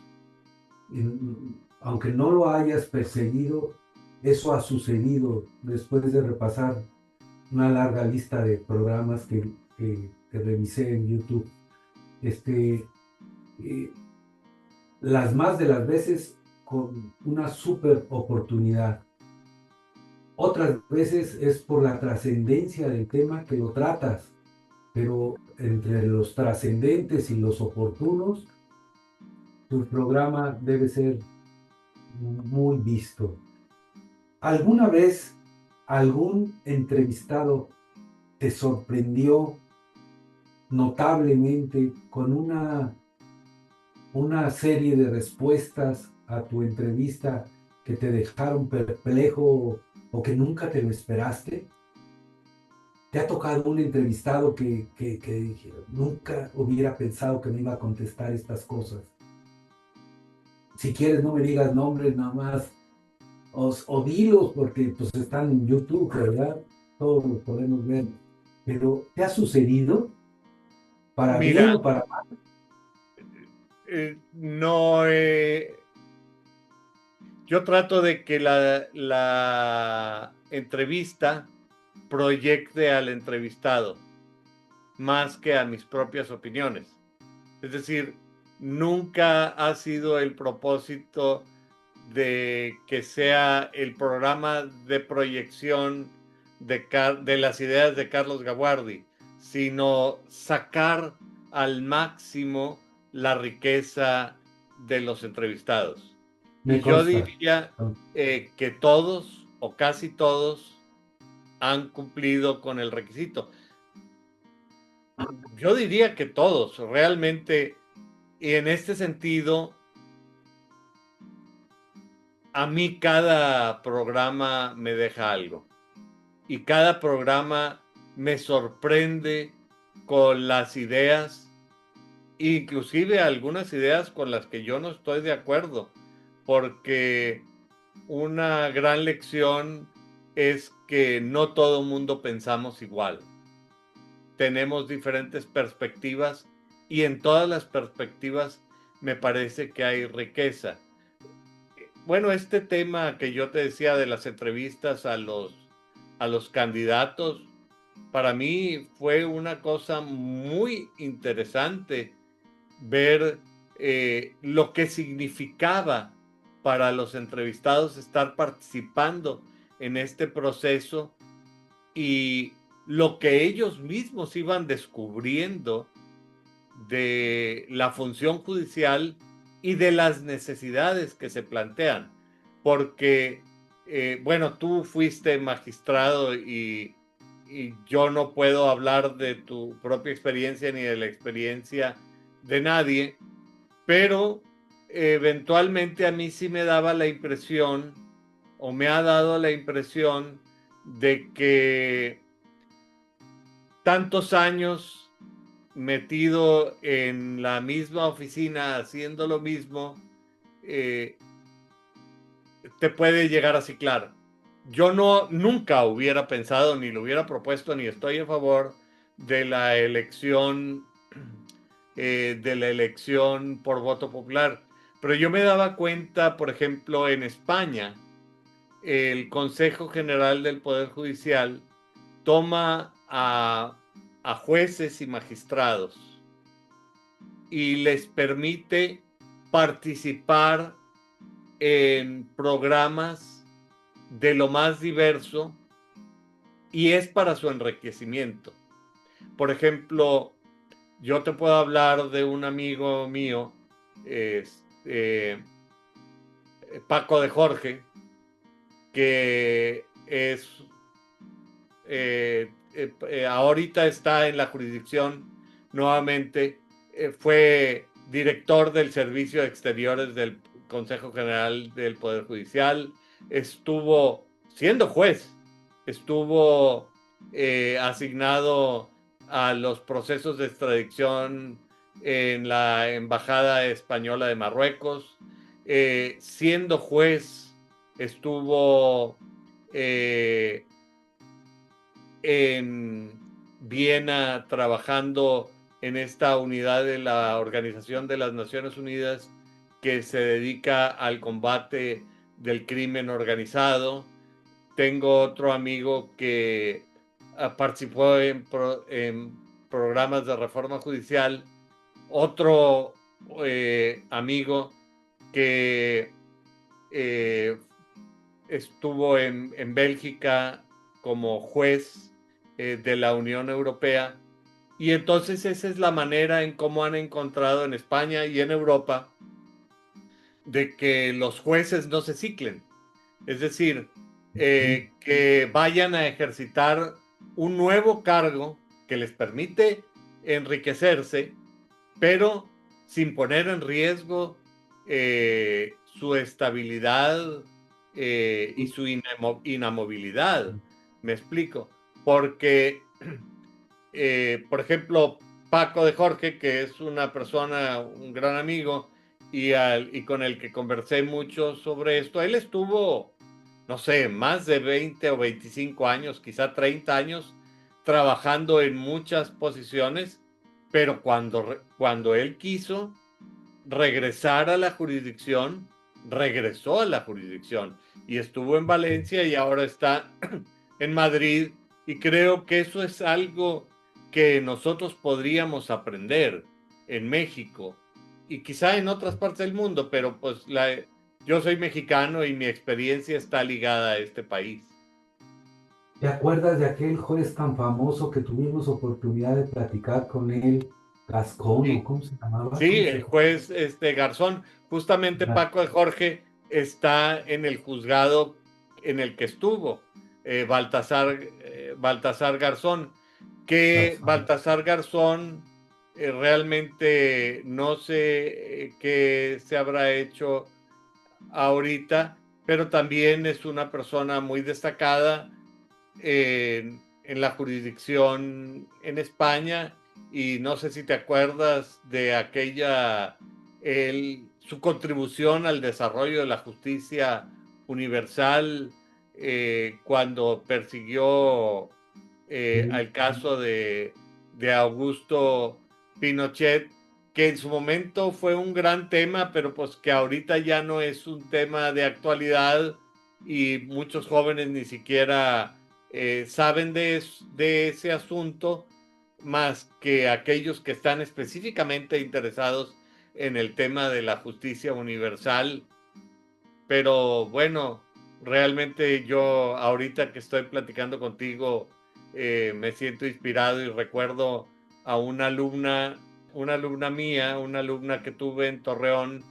Aunque no lo hayas perseguido, eso ha sucedido después de repasar una larga lista de programas que revisé en YouTube. Este, eh, las más de las veces con una súper oportunidad. Otras veces es por la trascendencia del tema que lo tratas, pero entre los trascendentes y los oportunos, tu programa debe ser muy visto. ¿Alguna vez algún entrevistado te sorprendió notablemente con una serie de respuestas a tu entrevista que te dejaron perplejo o que nunca te lo esperaste? ¿Te ha tocado un entrevistado que dije, nunca hubiera pensado que me iba a contestar estas cosas? Si quieres, no me digas nombres, nada más, o dilos, porque pues están en YouTube, ¿verdad? Todos los podemos ver. Pero, ¿te ha sucedido? ¿Para bien Mira, o para mal? no, yo trato de que la entrevista proyecte al entrevistado más que a mis propias opiniones. Es decir, nunca ha sido el propósito de que sea el programa de proyección de las ideas de Carlos Gaguardi, sino sacar al máximo la riqueza de los entrevistados. Me Y yo consta. diría que todos o casi todos han cumplido con el requisito. Yo diría que todos, realmente, y en este sentido, a mí cada programa me deja algo y cada programa me sorprende con las ideas, inclusive algunas ideas con las que yo no estoy de acuerdo, porque una gran lección es que no todo mundo pensamos igual. Tenemos diferentes perspectivas y en todas las perspectivas me parece que hay riqueza. Bueno, este tema que yo te decía de las entrevistas a los candidatos, para mí fue una cosa muy interesante ver lo que significaba para los entrevistados estar participando en este proceso y lo que ellos mismos iban descubriendo de la función judicial y de las necesidades que se plantean. Porque, bueno, tú fuiste magistrado y yo no puedo hablar de tu propia experiencia ni de la experiencia de nadie, pero eventualmente a mí sí me daba la impresión o me ha dado la impresión de que tantos años metido en la misma oficina haciendo lo mismo, te puede llegar a ciclar. Yo nunca hubiera pensado, ni lo hubiera propuesto, ni estoy a favor de la elección por voto popular. Pero yo me daba cuenta, por ejemplo, en España, el Consejo General del Poder Judicial toma a jueces y magistrados y les permite participar en programas de lo más diverso y es para su enriquecimiento. Por ejemplo, yo te puedo hablar de un amigo mío, Paco de Jorge, que es ahorita está en la jurisdicción nuevamente, fue director del Servicio de Exteriores del Consejo General del Poder Judicial, estuvo siendo juez, estuvo asignado a los procesos de extradición en la Embajada Española de Marruecos, siendo juez estuvo en Viena trabajando en esta unidad de la Organización de las Naciones Unidas que se dedica al combate del crimen organizado. Tengo otro amigo que participó en programas de reforma judicial. Otro amigo que estuvo en Bélgica como juez de la Unión Europea. Y entonces esa es la manera en cómo han encontrado en España y en Europa de que los jueces no se ciclen. Es decir, que vayan a ejercitar un nuevo cargo que les permite enriquecerse, pero sin poner en riesgo su estabilidad y su inamovilidad. Me explico. Porque, por ejemplo, Paco de Jorge, que es una persona, un gran amigo, y con el que conversé mucho sobre esto, él estuvo, no sé, más de 20 o 25 años, quizá 30 años, trabajando en muchas posiciones, pero cuando él quiso regresar a la jurisdicción, regresó a la jurisdicción y estuvo en Valencia y ahora está en Madrid, y creo que eso es algo que nosotros podríamos aprender en México y quizá en otras partes del mundo, pero pues yo soy mexicano y mi experiencia está ligada a este país. ¿Te acuerdas de aquel juez tan famoso que tuvimos oportunidad de platicar con él, Gascón, o Sí, cómo se llamaba? sí, ¿Cómo el se juez Garzón, justamente llama? Paco de Jorge está en el juzgado en el que estuvo Baltasar Garzón, que Gascón. Baltasar Garzón realmente no sé qué se habrá hecho ahorita, pero también es una persona muy destacada en la jurisdicción en España, y no sé si te acuerdas de su contribución al desarrollo de la justicia universal cuando persiguió Sí. al caso de Augusto Pinochet, que en su momento fue un gran tema, pero pues que ahorita ya no es un tema de actualidad y muchos jóvenes ni siquiera saben de ese asunto, más que aquellos que están específicamente interesados en el tema de la justicia universal. Pero bueno, realmente yo ahorita que estoy platicando contigo, me siento inspirado y recuerdo a una alumna mía, una alumna que tuve en Torreón,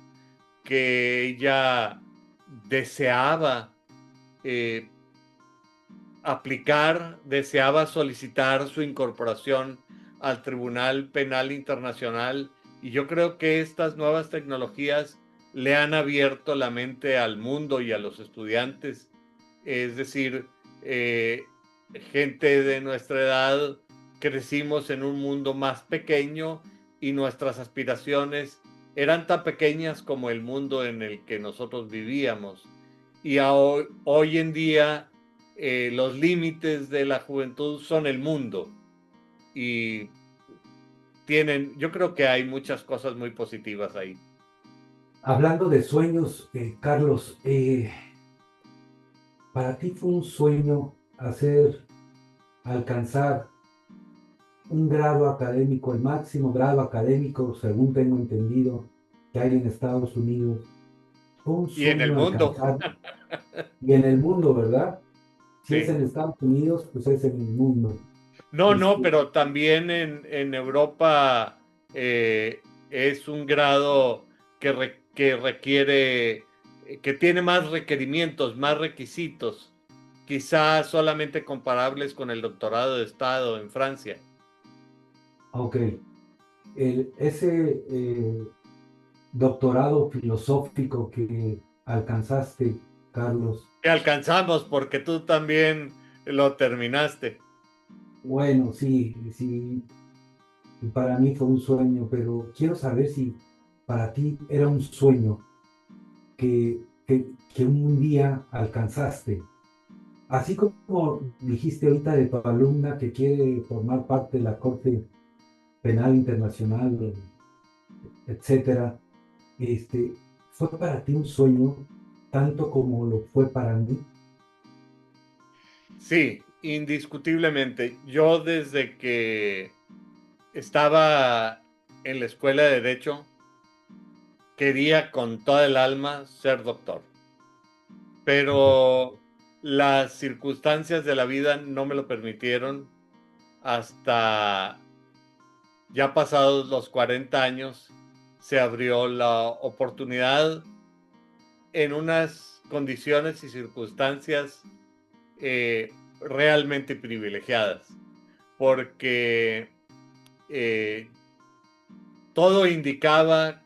que ella deseaba eh, deseaba solicitar su incorporación al Tribunal Penal Internacional, y yo creo que estas nuevas tecnologías le han abierto la mente al mundo y a los estudiantes es decir, gente de nuestra edad crecimos en un mundo más pequeño y nuestras aspiraciones eran tan pequeñas como el mundo en el que nosotros vivíamos. Y hoy en día los límites de la juventud son el mundo y yo creo que hay muchas cosas muy positivas ahí. Hablando de sueños, Carlos, para ti fue un sueño alcanzar un grado académico, el máximo grado académico, según tengo entendido, que hay en Estados Unidos. Fue un Y en el sueño mundo, alcanzar, y en el mundo, ¿verdad? Si es sí. en Estados Unidos, pues es en el mundo. No, no, Este, pero también en Europa eh, es un grado que requiere, que tiene más requerimientos, más requisitos, quizás solamente comparables con el doctorado de Estado en Francia. ok, ese doctorado filosófico que alcanzaste, Carlos, Que alcanzamos porque tú también lo terminaste. bueno, sí, sí, y para mí fue un sueño, pero quiero saber si para ti era un sueño que un día alcanzaste. Así como dijiste ahorita de tu alumna que quiere formar parte de la Corte Penal Internacional, etcétera, este, ¿fue para ti un sueño tanto como lo fue para mí? Sí, indiscutiblemente. Yo desde que estaba en la escuela de Derecho, quería con toda el alma ser doctor, Ok. pero las circunstancias de la vida no me lo permitieron hasta ya pasados los 40 años se abrió la oportunidad en unas condiciones y circunstancias realmente privilegiadas, porque eh, todo indicaba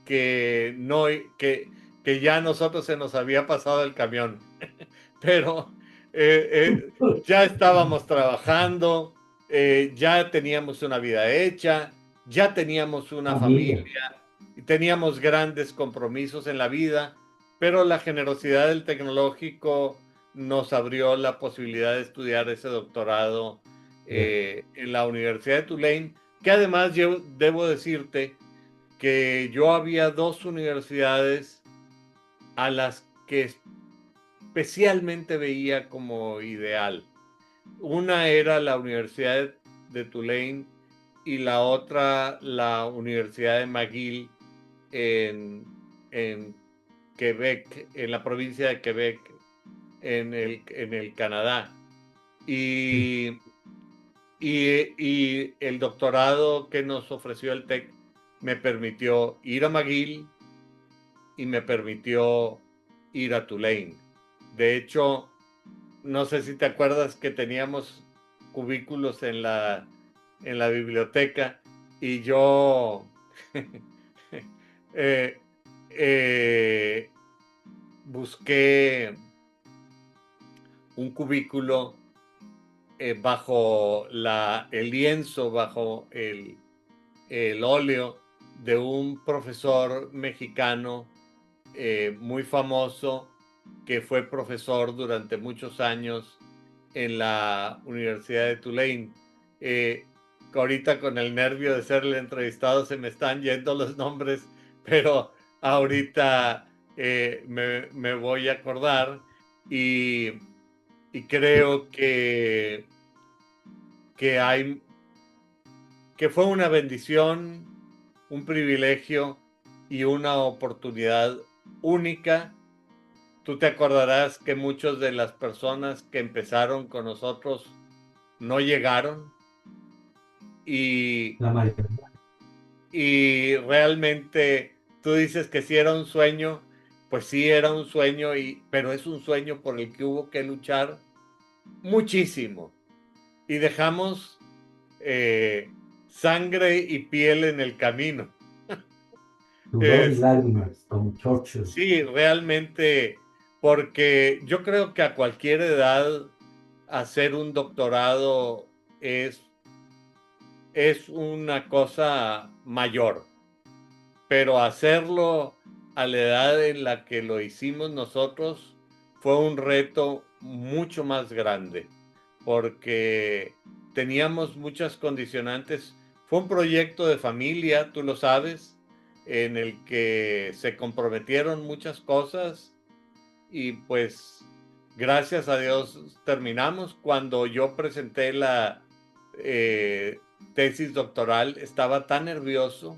que no, que ya a nosotros se nos había pasado el camión, pero ya estábamos trabajando, ya teníamos una vida hecha, ya teníamos una Familia. familia y teníamos grandes compromisos en la vida, pero la generosidad del tecnológico nos abrió la posibilidad de estudiar ese doctorado Ya. en la Universidad de Tulane, que además yo debo decirte que yo había dos universidades a las que especialmente veía como ideal. Una era la Universidad de Tulane y la otra la Universidad de McGill en, en Quebec, en la provincia de Quebec, en el Canadá. Sí. Y, y el doctorado que nos ofreció el TEC me permitió ir a McGill y me permitió ir a Tulane. De hecho, no sé si te acuerdas que teníamos cubículos en la biblioteca y yo eh, eh, busqué un cubículo bajo el lienzo, bajo el óleo de un profesor mexicano muy famoso que fue profesor durante muchos años en la Universidad de Tulane. Eh, Ahorita con el nervio de ser el entrevistado se me están yendo los nombres, pero ahorita me voy a acordar y, y creo que, hay, que fue una bendición, un privilegio y una oportunidad única. Tú te acordarás que muchas de las personas que empezaron con nosotros no llegaron y, La mayoría. y realmente tú dices que sí era un sueño, pues sí era un sueño, pero es un sueño por el que hubo que luchar muchísimo y dejamos eh, sangre y piel en el camino. Sudor y Es, lágrimas, como Churchill. sí, realmente porque yo creo que a cualquier edad hacer un doctorado es una cosa mayor, pero hacerlo a la edad en la que lo hicimos nosotros fue un reto mucho más grande, porque teníamos muchas condicionantes. Fue un proyecto de familia, tú lo sabes, en el que se comprometieron muchas cosas y pues gracias a Dios terminamos. Cuando yo presenté la tesis doctoral estaba tan nervioso,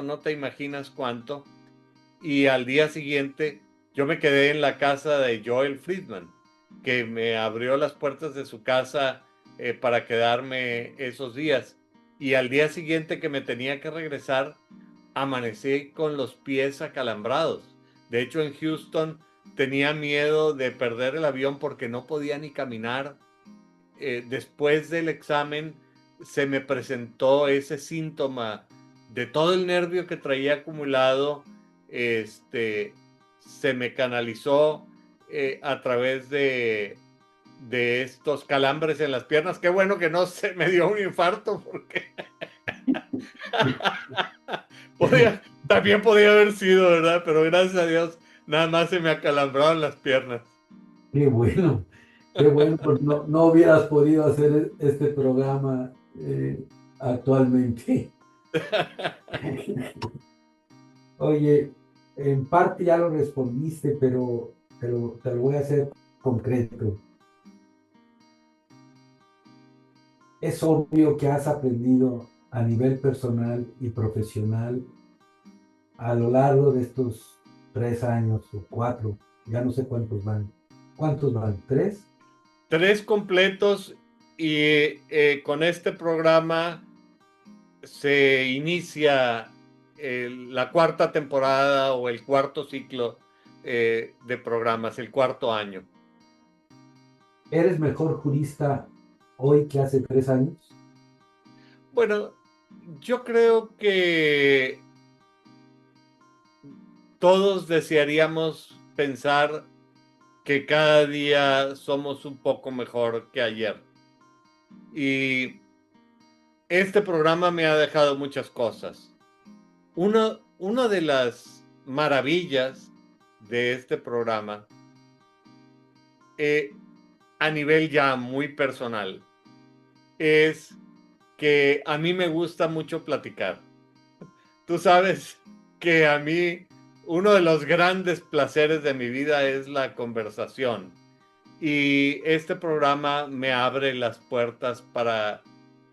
no te imaginas cuánto. Y al día siguiente yo me quedé en la casa de Joel Friedman, que me abrió las puertas de su casa para quedarme esos días. Y al día siguiente que me tenía que regresar, amanecí con los pies acalambrados. De hecho, en Houston tenía miedo de perder el avión porque no podía ni caminar. Después del examen se me presentó ese síntoma de todo el nervio que traía acumulado. Se me canalizó a través de estos calambres en las piernas. Qué bueno que no se me dio un infarto porque también podía haber sido, ¿verdad? Pero gracias a Dios nada más se me acalambraron las piernas. Qué bueno, pues no hubieras podido hacer este programa actualmente. Oye, en parte ya lo respondiste, pero te lo voy a hacer concreto. Es obvio que has aprendido a nivel personal y profesional a lo largo de estos 3 años o 4, ya no sé cuántos van. ¿Cuántos van? ¿3? 3 completos y con este programa se inicia la 4ª temporada o el 4º ciclo de programas, el 4º año. ¿Eres mejor jurista hoy que hace 3 años? Bueno, yo creo que todos desearíamos pensar que cada día somos un poco mejor que ayer. Y este programa me ha dejado muchas cosas. Una de las maravillas de este programa, a nivel ya muy personal, es que a mí me gusta mucho platicar. Tú sabes que a mí uno de los grandes placeres de mi vida es la conversación. Y este programa me abre las puertas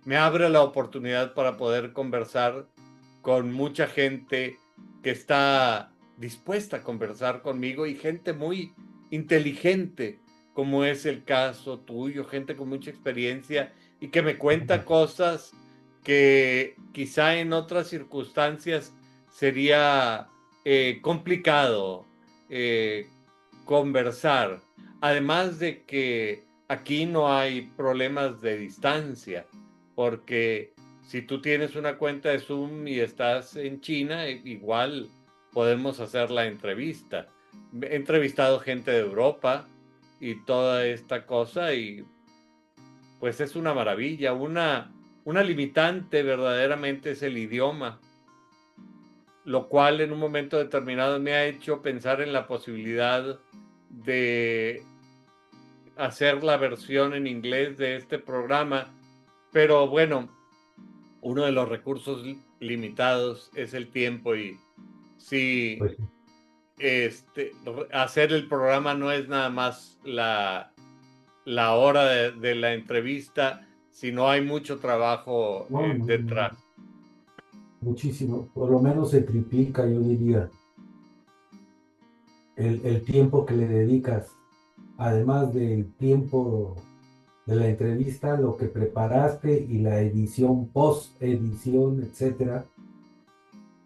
me abre la oportunidad para poder conversar con mucha gente que está dispuesta a conversar conmigo y gente muy inteligente, como es el caso tuyo, gente con mucha experiencia y que me cuenta cosas que quizá en otras circunstancias sería complicado conversar. Además de que aquí no hay problemas de distancia, porque si tú tienes una cuenta de Zoom y estás en China, igual podemos hacer la entrevista. He entrevistado gente de Europa y toda esta cosa y pues es una maravilla. Una limitante verdaderamente es el idioma, lo cual en un momento determinado me ha hecho pensar en la posibilidad de hacer la versión en inglés de este programa, pero bueno, uno de los recursos limitados es el tiempo y si Pues hacer el programa no es nada más la hora de la entrevista, sino hay mucho trabajo no, detrás. muchísimo. Por lo menos se triplica, yo diría, el tiempo que le dedicas, además del tiempo de la entrevista, lo que preparaste y la edición, post-edición, etcétera,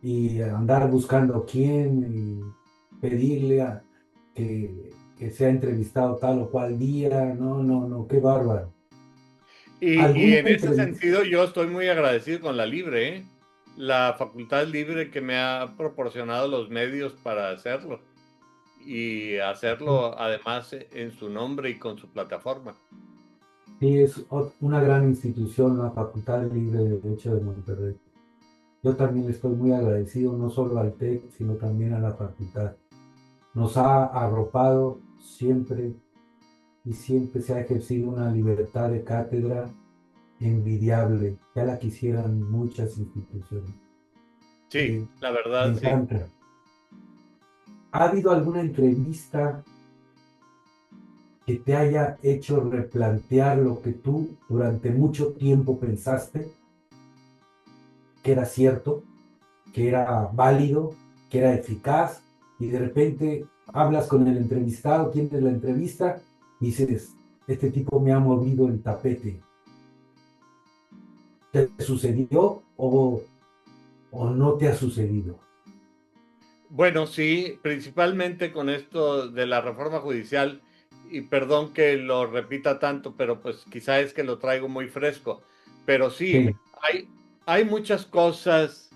y andar buscando quién y pedirle que sea entrevistado tal o cual día. No, qué bárbaro. Y ¿Alguna en ese entrevista? sentido yo estoy muy agradecido con la Libre, ¿eh? La Facultad Libre que me ha proporcionado los medios para hacerlo. y hacerlo además en su nombre y con su plataforma. Sí, es una gran institución, la Facultad Libre de Derecho de Monterrey. Yo también estoy muy agradecido, no solo al TEC, sino también a la facultad. Nos ha arropado siempre y siempre se ha ejercido una libertad de cátedra envidiable. Ya la quisieran muchas instituciones. Sí, Eh, la Me verdad, sí. encanta. ¿Ha habido alguna entrevista que te haya hecho replantear lo que tú durante mucho tiempo pensaste que era cierto, que era válido, que era eficaz, y de repente hablas con el entrevistado, tienes la entrevista, y dices, este tipo me ha movido el tapete? ¿Te sucedió o no te ha sucedido? Bueno, sí, principalmente con esto de la reforma judicial, y perdón que lo repita tanto, pero pues quizá es que lo traigo muy fresco, pero sí, Sí, hay, hay muchas cosas,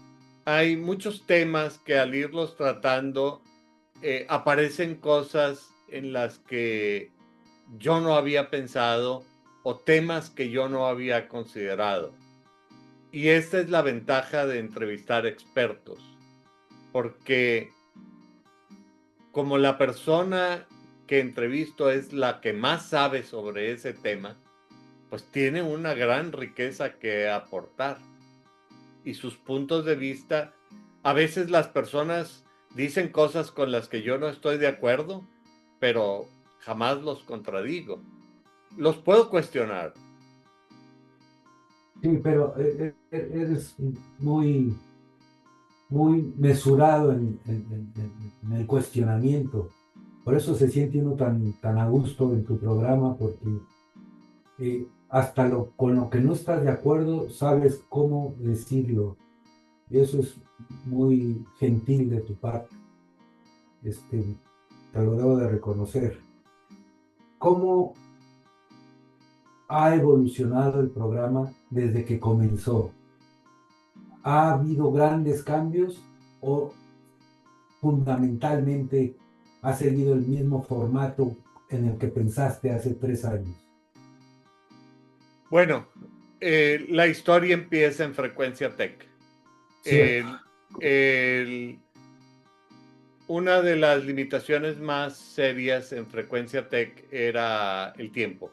hay muchos temas que al irlos tratando aparecen cosas en las que yo no había pensado o temas que yo no había considerado. Y esta es la ventaja de entrevistar expertos, porque como la persona que entrevisto es la que más sabe sobre ese tema, pues tiene una gran riqueza que aportar. Y sus puntos de vista, a veces las personas dicen cosas con las que yo no estoy de acuerdo, pero jamás los contradigo. Los puedo cuestionar. sí, pero eres muy, muy mesurado en el cuestionamiento. Por eso se siente uno tan a gusto en tu programa, porque hasta con lo que no estás de acuerdo, sabes cómo decirlo. Y eso es muy gentil de tu parte. Este, te lo debo de reconocer. ¿Cómo ha evolucionado el programa desde que comenzó? ¿Ha habido grandes cambios o fundamentalmente ha seguido el mismo formato en el que pensaste hace 3 años? Bueno, la historia empieza en Frecuencia Tech. Cierto. El- el- una de las limitaciones más serias en Frecuencia Tech era el tiempo.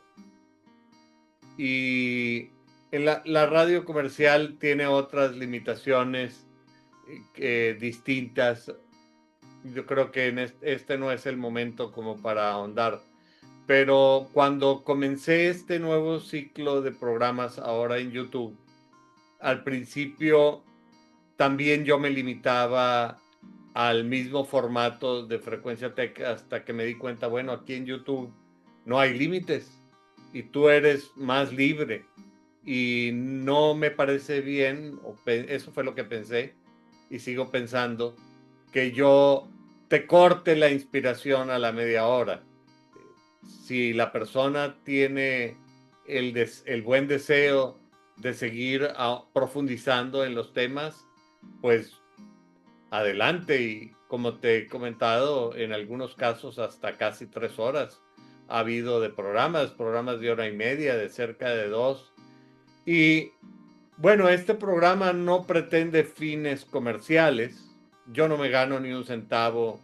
Y en la radio comercial tiene otras limitaciones distintas. Yo creo que en este no es el momento como para ahondar. Pero cuando comencé este nuevo ciclo de programas ahora en YouTube, al principio también yo me limitaba al mismo formato de Frecuencia Tech hasta que me di cuenta, bueno, aquí en YouTube no hay límites y tú eres más libre y no me parece bien, eso fue lo que pensé y sigo pensando, que yo te corte la inspiración a la media hora. Si la persona tiene el buen deseo de seguir profundizando en los temas, pues adelante. Y como te he comentado, en algunos casos hasta casi 3 horas ha habido de programas de hora y media, de cerca de 2. Y bueno, este programa no pretende fines comerciales. Yo no me gano ni un centavo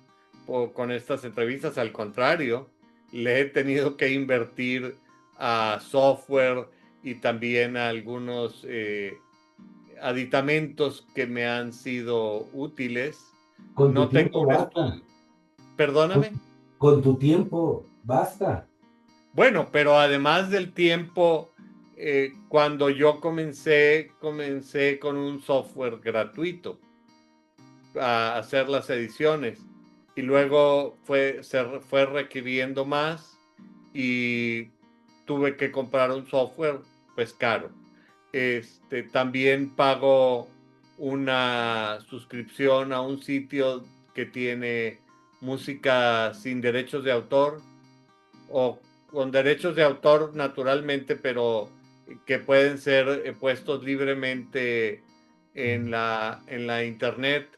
con estas entrevistas, al contrario, le he tenido que invertir a software y también a algunos aditamentos que me han sido útiles. Con tu No tengo tiempo un basta. estudio, Con, perdóname. con tu tiempo basta. Bueno, pero además del tiempo, cuando yo comencé con un software gratuito a hacer las ediciones y luego se fue requiriendo más y tuve que comprar un software pues caro. También pago una suscripción a un sitio que tiene música sin derechos de autor o con derechos de autor naturalmente, pero que pueden ser puestos libremente en la internet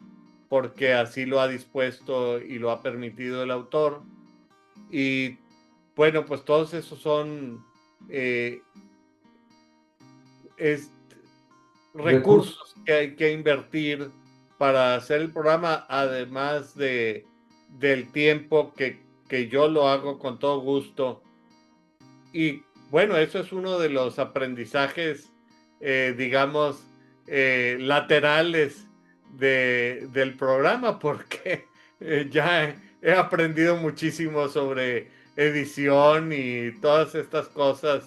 porque así lo ha dispuesto y lo ha permitido el autor. Y bueno, pues todos esos son Recursos. recursos que hay que invertir para hacer el programa, además del tiempo que yo lo hago con todo gusto. Y bueno, eso es uno de los aprendizajes, digamos, laterales del programa, porque ya he aprendido muchísimo sobre edición y todas estas cosas.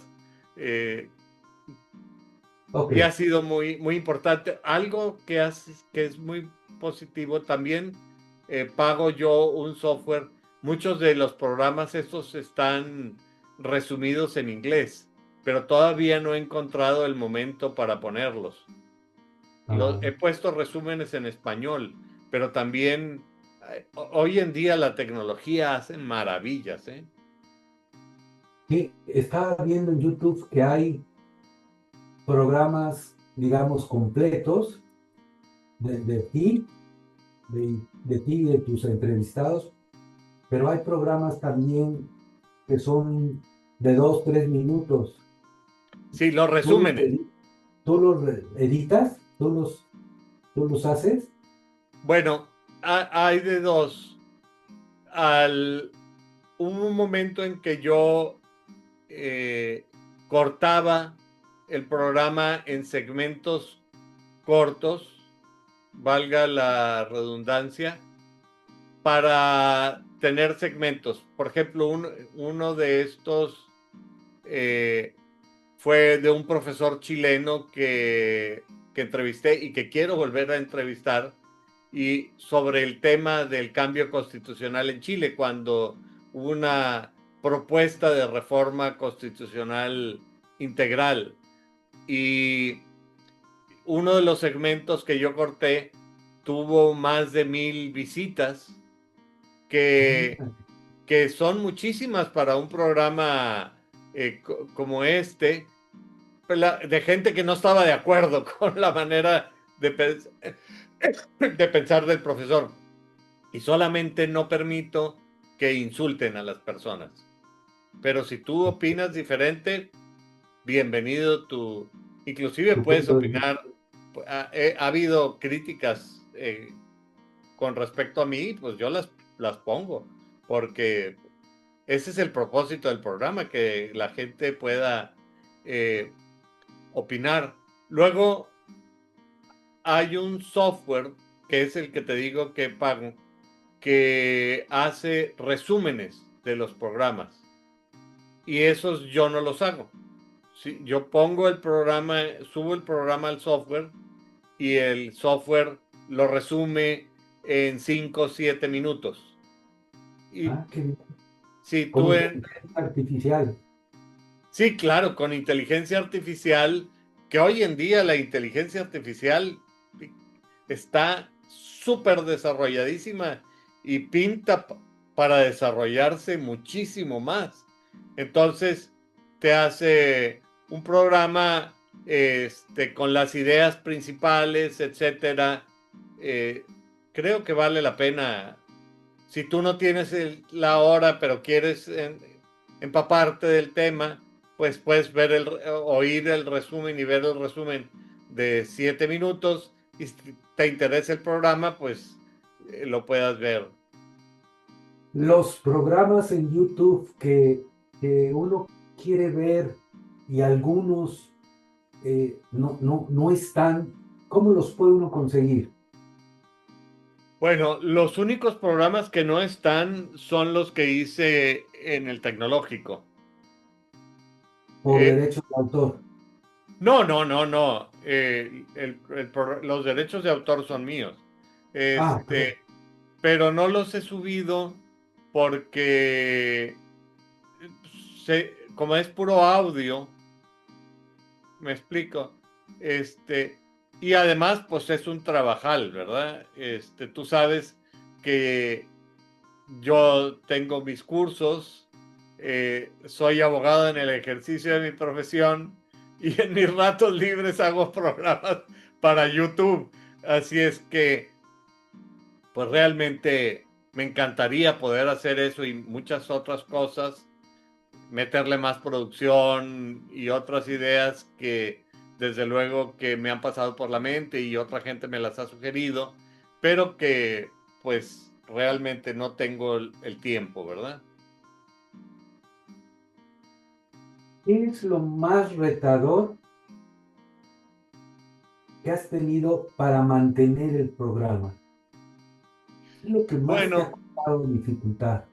Ok, Y ha sido muy, muy importante. Algo que es muy positivo también, pago yo un software. Muchos de los programas estos están resumidos en inglés, pero todavía no he encontrado el momento para ponerlos. He puesto resúmenes en español, pero también hoy en día la tecnología hace maravillas, ¿eh? sí, estaba viendo en YouTube que hay programas, digamos, completos de ti, de ti y de tus entrevistados, pero hay programas también que son de 2, 3 minutos. Sí, los ¿Tú los, resúmenes. editas? ¿Tú los haces? Bueno, hay de dos. Hubo un momento en que yo cortaba el programa en segmentos cortos, valga la redundancia, para tener segmentos. Por ejemplo, uno de estos eh, fue de un profesor chileno que entrevisté y que quiero volver a entrevistar, y sobre el tema del cambio constitucional en Chile, cuando hubo una propuesta de reforma constitucional integral. Y uno de los segmentos que yo corté tuvo más de 1,000 visitas, que, que son muchísimas para un programa como este, de gente que no estaba de acuerdo con la manera de pensar del profesor. Y solamente no permito que insulten a las personas. Pero si tú opinas diferente, bienvenido tú. Inclusive Tu puedes punto de vista. opinar. Ha habido críticas con respecto a mí, pues yo las pongo, porque ese es el propósito del programa, que la gente pueda eh, opinar. Luego hay un software que es el que te digo que pago, que hace resúmenes de los programas, y esos yo no los hago. Sí, yo pongo el programa, subo el programa al software, y el software lo resume en 5 o 7 minutos. Y Qué bien. si Como tú inteligencia artificial. sí, claro, con inteligencia artificial, que hoy en día la inteligencia artificial está súper desarrolladísima y pinta para desarrollarse muchísimo más. Entonces, te hace un programa con las ideas principales, etcétera. Creo que vale la pena. Si tú no tienes la hora, pero quieres empaparte del tema, pues puedes oír el resumen y ver el resumen de 7 minutos, y si te interesa el programa, pues lo puedas ver. Los programas en YouTube que uno quiere ver y algunos no están, ¿cómo los puede uno conseguir? Bueno, los únicos programas que no están son los que hice en el tecnológico. Por Eh, derecho de autor. no, no, no, no. Los derechos de autor son míos. Perdón. Pero no los he subido porque como es puro audio, me explico. Este, y además, pues es un trabajal, ¿verdad? Tú sabes que yo tengo mis cursos, soy abogado en el ejercicio de mi profesión, y en mis ratos libres hago programas para YouTube. Así es que pues realmente me encantaría poder hacer eso y muchas otras cosas, meterle más producción y otras ideas que desde luego que me han pasado por la mente y otra gente me las ha sugerido, pero que pues realmente no tengo el tiempo, ¿verdad? ¿Qué es lo más retador que has tenido para mantener el programa? ¿Qué es lo que más te ha Bueno, costado dificultad?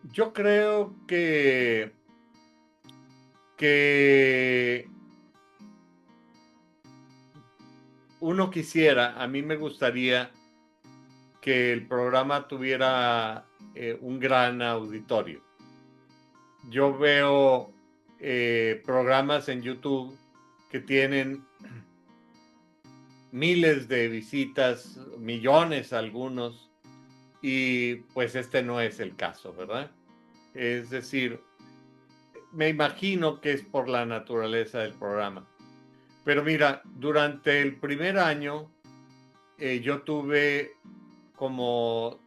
yo creo que uno quisiera, a mí me gustaría que el programa tuviera un gran auditorio. Yo veo programas en YouTube que tienen miles de visitas, millones algunos, y pues este no es el caso, ¿verdad? Es decir, me imagino que es por la naturaleza del programa. Pero mira, durante el primer año yo tuve como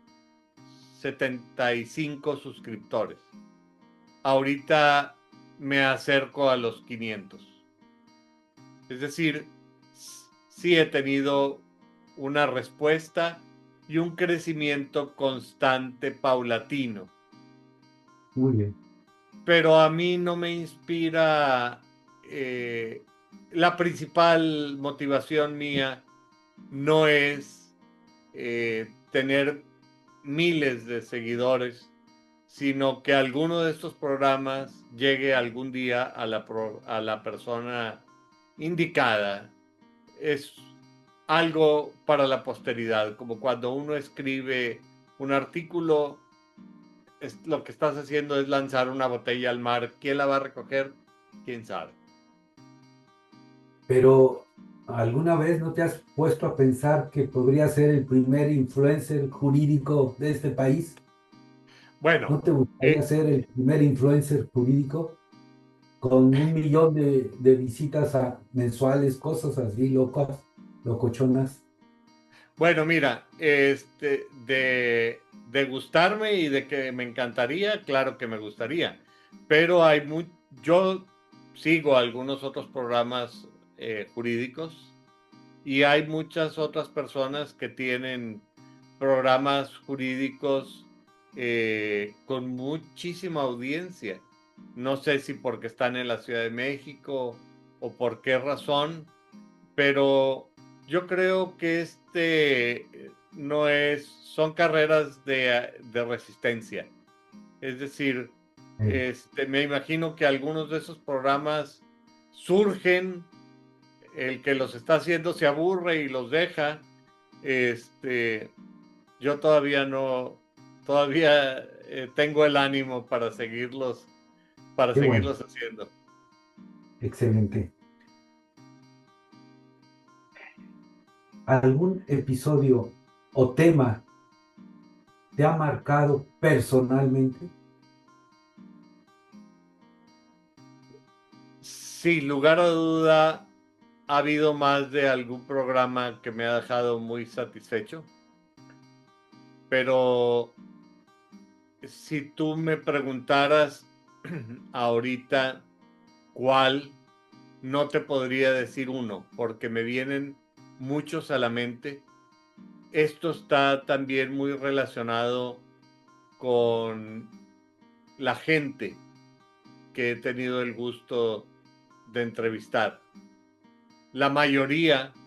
75 suscriptores. Ahorita me acerco a los 500. Es decir, sí he tenido una respuesta y un crecimiento constante, paulatino. Muy bien. Pero a mí no me inspira, eh, la principal motivación mía no es tener miles de seguidores, sino que alguno de estos programas llegue algún día a la persona indicada. Es algo para la posteridad, como cuando uno escribe un artículo, lo que estás haciendo es lanzar una botella al mar. ¿Quién la va a recoger? ¿Quién sabe? Pero ¿alguna vez no te has puesto a pensar que podría ser el primer influencer jurídico de este país? Bueno, ¿No te gustaría eh, ser el primer influencer jurídico con 1 millón de visitas mensuales, cosas así locas, locochonas? bueno, mira, de gustarme y de que me encantaría, claro que me gustaría, pero yo sigo algunos otros programas jurídicos y hay muchas otras personas que tienen programas jurídicos con muchísima audiencia. No sé si porque están en la Ciudad de México o por qué razón, pero yo creo que no es, son carreras de resistencia. Es decir, Eh, me imagino que algunos de esos programas surgen, el que los está haciendo se aburre y los deja. Este, yo todavía tengo el ánimo para Qué bueno, seguirlos haciendo. excelente. ¿Algún episodio o tema te ha marcado personalmente? Sin lugar a duda, ha habido más de algún programa que me ha dejado muy satisfecho, pero si tú me preguntaras ahorita cuál, no te podría decir uno, porque me vienen muchos a la mente. Esto está también muy relacionado con la gente que he tenido el gusto de entrevistar. La mayoría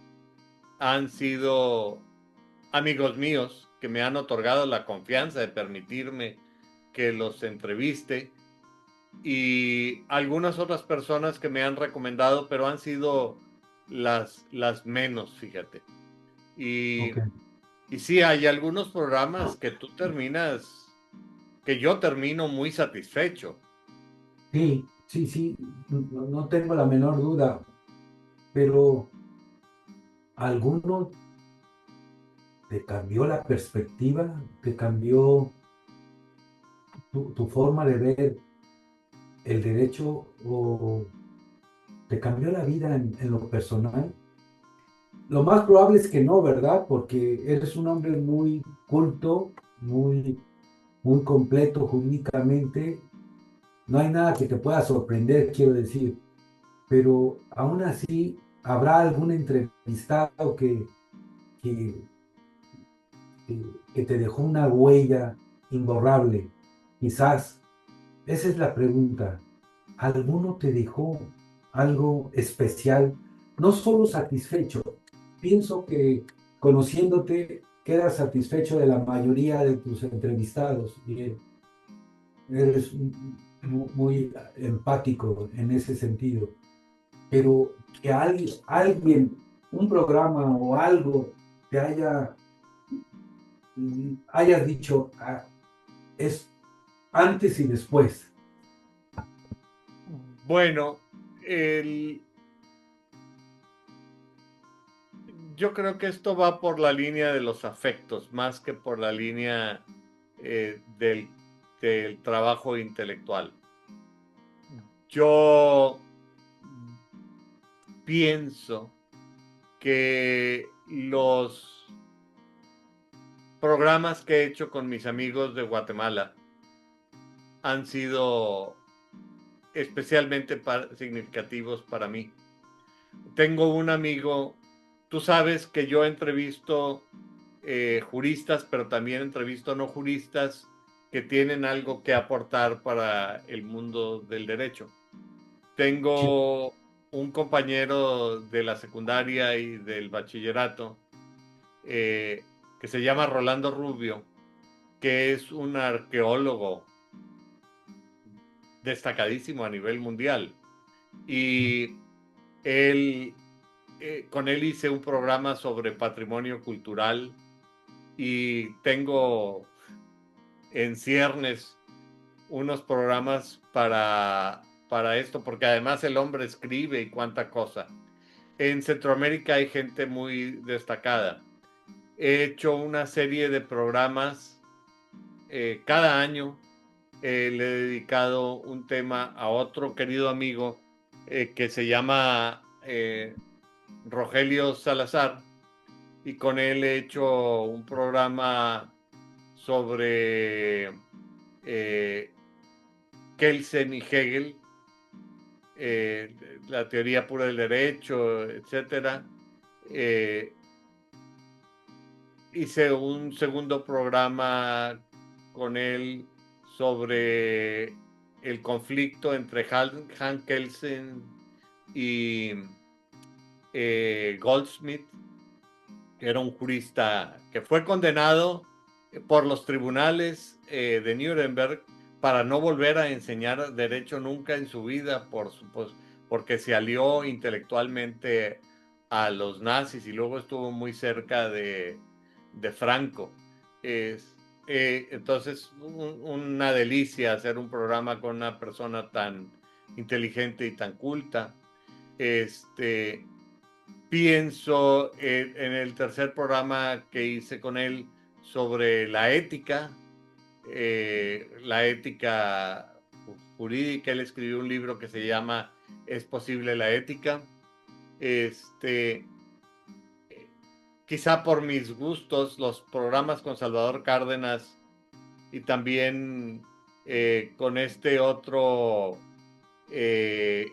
han sido amigos míos que me han otorgado la confianza de permitirme que los entreviste y algunas otras personas que me han recomendado, pero han sido las menos, fíjate. Ok. Y sí, hay algunos programas que que yo termino muy satisfecho. Sí, sí, sí, no tengo la menor duda, pero ¿alguno te cambió la perspectiva? ¿Te cambió tu forma de ver el derecho o te cambió la vida en lo personal? Lo más probable es que no, ¿verdad? Porque eres un hombre muy culto, muy completo jurídicamente. No hay nada que te pueda sorprender, quiero decir. Pero aún así, ¿habrá algún entrevistado que, que te dejó una huella imborrable? Quizás, esa es la pregunta. ¿Alguno te dejó algo especial? No solo satisfecho. Pienso que conociéndote, quedas satisfecho de la mayoría de tus entrevistados y eres muy empático en ese sentido. Pero que alguien, un programa o algo te hayas dicho, "Ah, es antes y después". Bueno, el, yo creo que esto va por la línea de los afectos, más que por la línea del trabajo intelectual. Yo pienso que los programas que he hecho con mis amigos de Guatemala han sido especialmente significativos para mí. Tengo un amigo, tú sabes que yo entrevisto juristas, pero también entrevisto no juristas que tienen algo que aportar para el mundo del derecho. Sí, Tengo un compañero de la secundaria y del bachillerato eh, que se llama Rolando Rubio, que es un arqueólogo destacadísimo a nivel mundial. Y él, con él hice un programa sobre patrimonio cultural y tengo en ciernes unos programas para esto, porque además el hombre escribe y cuánta cosa. En Centroamérica hay gente muy destacada. He hecho una serie de programas cada año. Le he dedicado un tema a otro querido amigo que se llama Rogelio Salazar, y con él he hecho un programa sobre eh, Kelsen y Hegel, eh, la teoría pura del derecho, etcétera. Eh, Hice un segundo programa con él sobre el conflicto entre Han Kelsen y Goldsmith, que era un jurista que fue condenado por los tribunales de Nuremberg para no volver a enseñar derecho nunca en su vida, porque se alió intelectualmente a los nazis y luego estuvo muy cerca de Franco. Entonces, una delicia hacer un programa con una persona tan inteligente y tan culta. Este, Pienso en el tercer programa que hice con él sobre la ética jurídica. Él escribió un libro que se llama ¿Es posible la ética? Este, Quizá por mis gustos, los programas con Salvador Cárdenas y también con este otro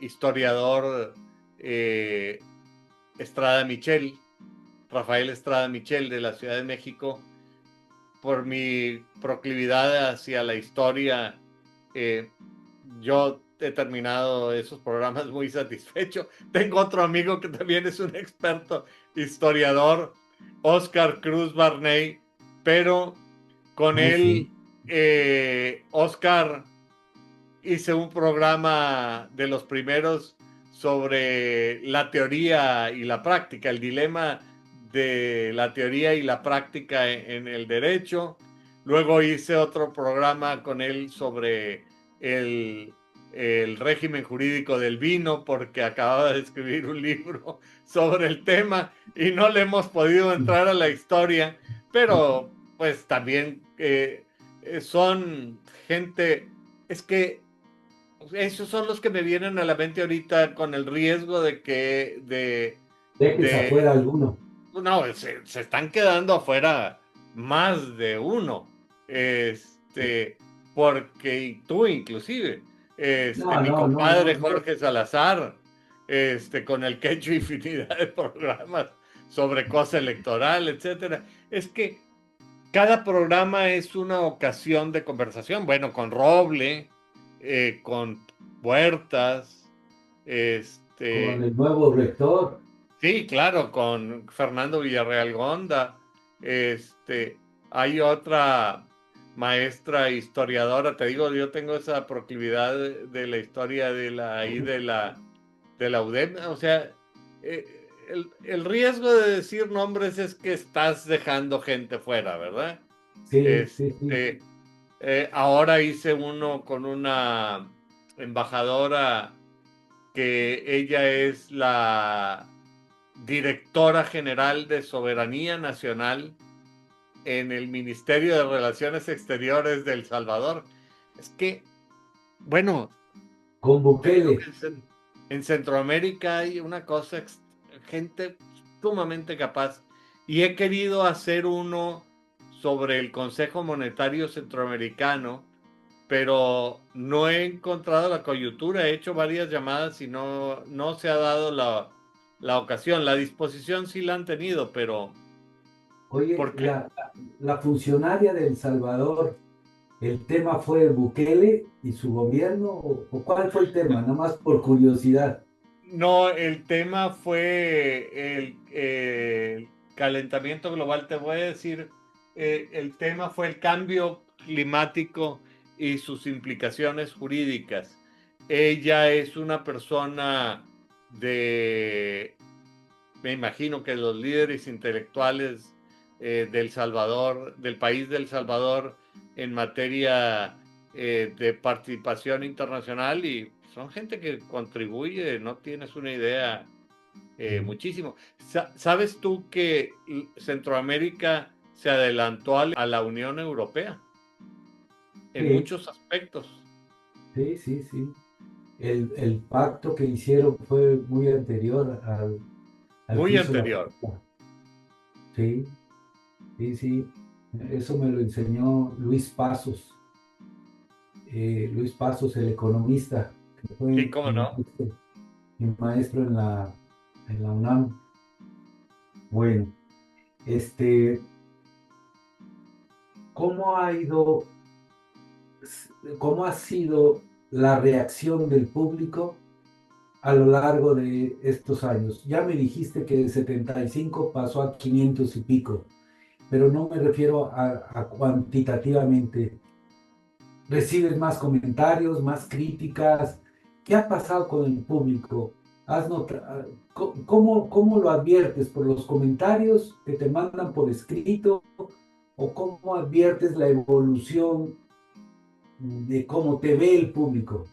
historiador, eh, Estrada Michel, Rafael Estrada Michel, de la Ciudad de México, por mi proclividad hacia la historia, eh, yo he terminado esos programas muy satisfecho. Tengo otro amigo que también es un experto historiador, Oscar Cruz Barney, pero con oh, él, sí. Oscar, hice un programa de los primeros sobre la teoría y la práctica, el dilema de la teoría y la práctica en el derecho. Luego hice otro programa con él sobre el, el régimen jurídico del vino, porque acababa de escribir un libro sobre el tema y no le hemos podido entrar a la historia, pero pues también son gente, es que esos son los que me vienen a la mente ahorita, con el riesgo de que Dejes afuera alguno. No, se están quedando afuera más de uno. Porque y tú inclusive, No, mi no, no, no, compadre no. Jorge Salazar, con el que he hecho infinidad de programas sobre cosa electoral, etcétera. Es que cada programa es una ocasión de conversación. Bueno, con Roble, con Puertas, Con el nuevo rector. sí, claro, con Fernando Villarreal Gonda. Este, Hay otra maestra historiadora, te digo, yo tengo esa proclividad de la historia de la UDEM. O sea, el riesgo de decir nombres es que estás dejando gente fuera, ¿verdad? Sí, sí, sí. Este, Ahora hice uno con una embajadora que ella es la directora general de Soberanía Nacional en el Ministerio de Relaciones Exteriores de El Salvador. Es que, bueno, Con yo creo Bukele. que en Centroamérica hay una cosa, gente sumamente capaz. Y he querido hacer uno sobre el Consejo Monetario Centroamericano, pero no he encontrado la coyuntura. He hecho varias llamadas y no se ha dado la ocasión. La disposición sí la han tenido, pero Oye, ¿por qué? la funcionaria de El Salvador, ¿el tema fue Bukele y su gobierno? O cuál fue el tema? Nada más por curiosidad. No, el tema fue el calentamiento global. Te voy a decir, el tema fue el cambio climático y sus implicaciones jurídicas. Ella es una persona de, me imagino que los líderes intelectuales del Salvador, del país del Salvador, en materia de participación internacional, y son gente que contribuye, no tienes una idea, muchísimo. ¿Sabes tú que Centroamérica se adelantó a la Unión Europea en Sí, muchos aspectos? sí, sí, sí. El pacto que hicieron fue muy anterior al que Muy hizo la anterior. Junta. Sí, sí, sí. Eso me lo enseñó Luis Pasos. Luis Pasos, el economista, que Sí, fue cómo no. mi maestro en la UNAM. Bueno, este, ¿cómo ha ido, cómo ha sido la reacción del público a lo largo de estos años? Ya me dijiste que de 75 pasó a 500 y pico, pero no me refiero a cuantitativamente. ¿Recibes más comentarios, más críticas? ¿Qué ha pasado con el público? ¿Cómo lo adviertes? ¿Por los comentarios que te mandan por escrito? ¿O cómo adviertes la evolución de cómo te ve el público?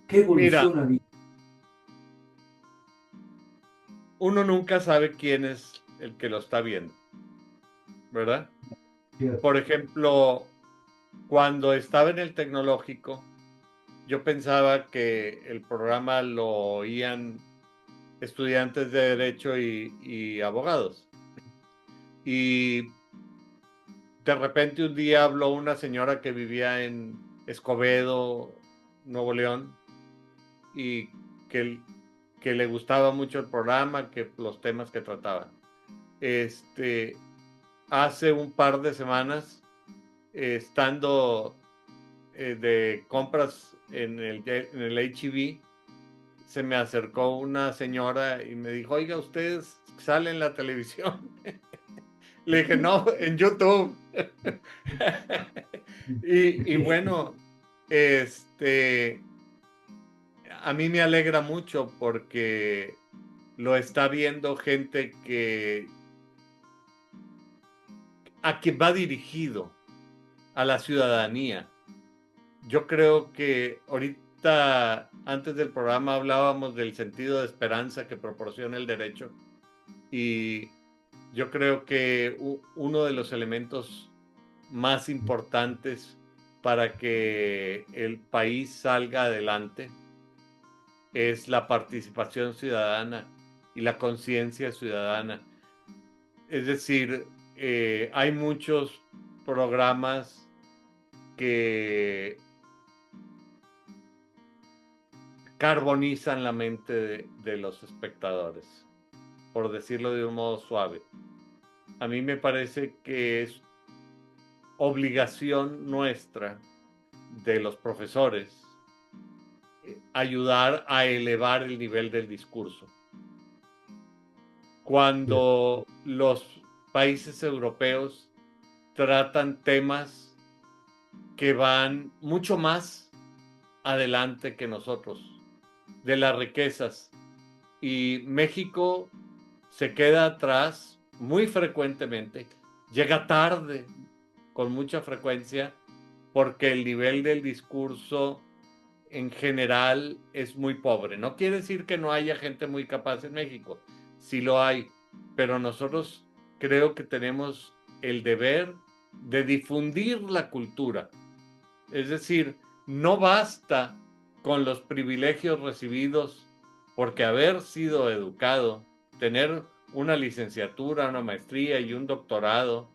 ¿Qué Mira, evolución ha habido? uno nunca sabe quién es el que lo está viendo, ¿verdad? Cierto. Por ejemplo, cuando estaba en el tecnológico, yo pensaba que el programa lo oían estudiantes de derecho y abogados. Y de repente un día habló una señora que vivía en Escobedo, Nuevo León, y que, que le gustaba mucho el programa, que los temas que trataba. Este, Hace un par de semanas, estando de compras en el H-E-B, se me acercó una señora y me dijo, oiga, ¿ustedes salen en la televisión? Le dije, no, en YouTube. Y bueno, este, a mí me alegra mucho porque lo está viendo gente a quien va dirigido, a la ciudadanía. Yo creo que ahorita, antes del programa, hablábamos del sentido de esperanza que proporciona el derecho, y yo creo que uno de los elementos más importantes para que el país salga adelante es la participación ciudadana. y la conciencia ciudadana. Es decir, hay muchos programas que carbonizan la mente de los espectadores, por decirlo de un modo suave. A mí me parece que es obligación nuestra, de los profesores, ayudar a elevar el nivel del discurso. Cuando los países europeos tratan temas que van mucho más adelante que nosotros, de las riquezas, y México se queda atrás muy frecuentemente, llega tarde con mucha frecuencia, porque el nivel del discurso en general es muy pobre. No quiere decir que no haya gente muy capaz en México, sí lo hay, pero nosotros creo que tenemos el deber de difundir la cultura. Es decir, no basta con los privilegios recibidos porque haber sido educado, tener una licenciatura, una maestría y un doctorado,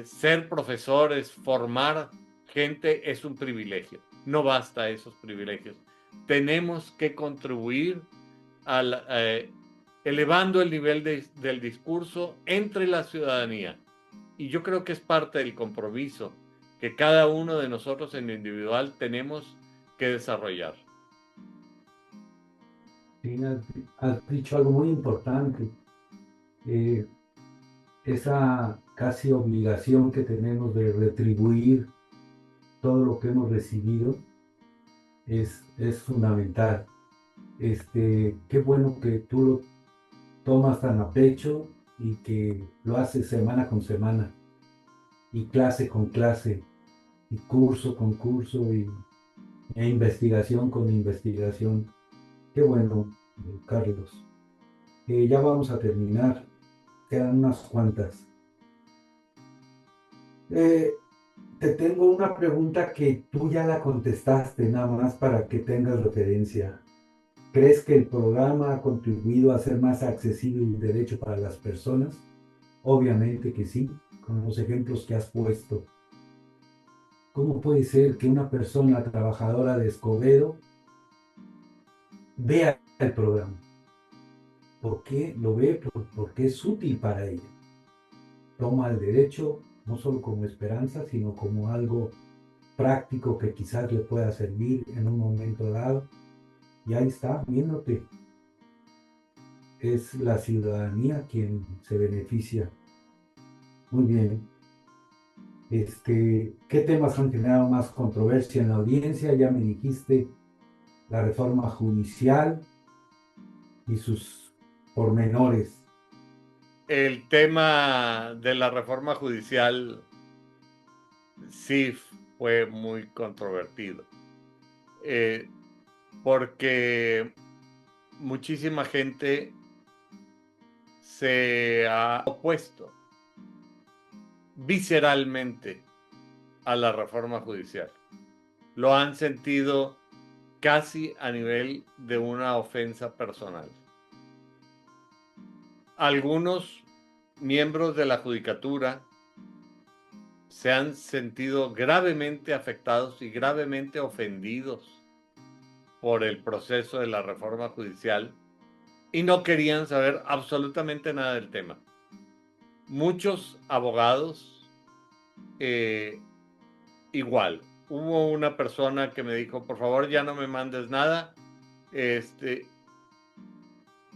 ser profesores, formar gente es un privilegio. No basta esos privilegios. Tenemos que contribuir al, elevando el nivel del discurso entre la ciudadanía. Y yo creo que es parte del compromiso que cada uno de nosotros en lo individual tenemos que desarrollar. Sí, has dicho algo muy importante. Eh, Esa casi obligación que tenemos de retribuir todo lo que hemos recibido es fundamental. Qué bueno que tú lo tomas tan a pecho y que lo haces semana con semana, y clase con clase, y curso con curso, e investigación con investigación. Qué bueno, Carlos. Ya vamos a terminar, quedan unas cuantas. Eh, Te tengo una pregunta que tú ya la contestaste, nada más para que tengas referencia. ¿Crees que el programa ha contribuido a hacer más accesible el derecho para las personas? Obviamente que sí, con los ejemplos que has puesto. ¿Cómo puede ser que una persona trabajadora de Escobedo vea el programa? ¿Por qué lo ve? Porque es útil para ella. Toma el derecho no solo como esperanza, sino como algo práctico que quizás le pueda servir en un momento dado. Y ahí está, viéndote. Es la ciudadanía quien se beneficia. Muy bien. ¿Qué temas han generado más controversia en la audiencia? Ya me dijiste la reforma judicial y sus pormenores. El tema de la reforma judicial sí fue muy controvertido, porque muchísima gente se ha opuesto visceralmente a la reforma judicial. Lo han sentido casi a nivel de una ofensa personal. Algunos miembros de la judicatura se han sentido gravemente afectados y gravemente ofendidos por el proceso de la reforma judicial y no querían saber absolutamente nada del tema. Muchos abogados, igual. Hubo una persona que me dijo, por favor ya no me mandes nada,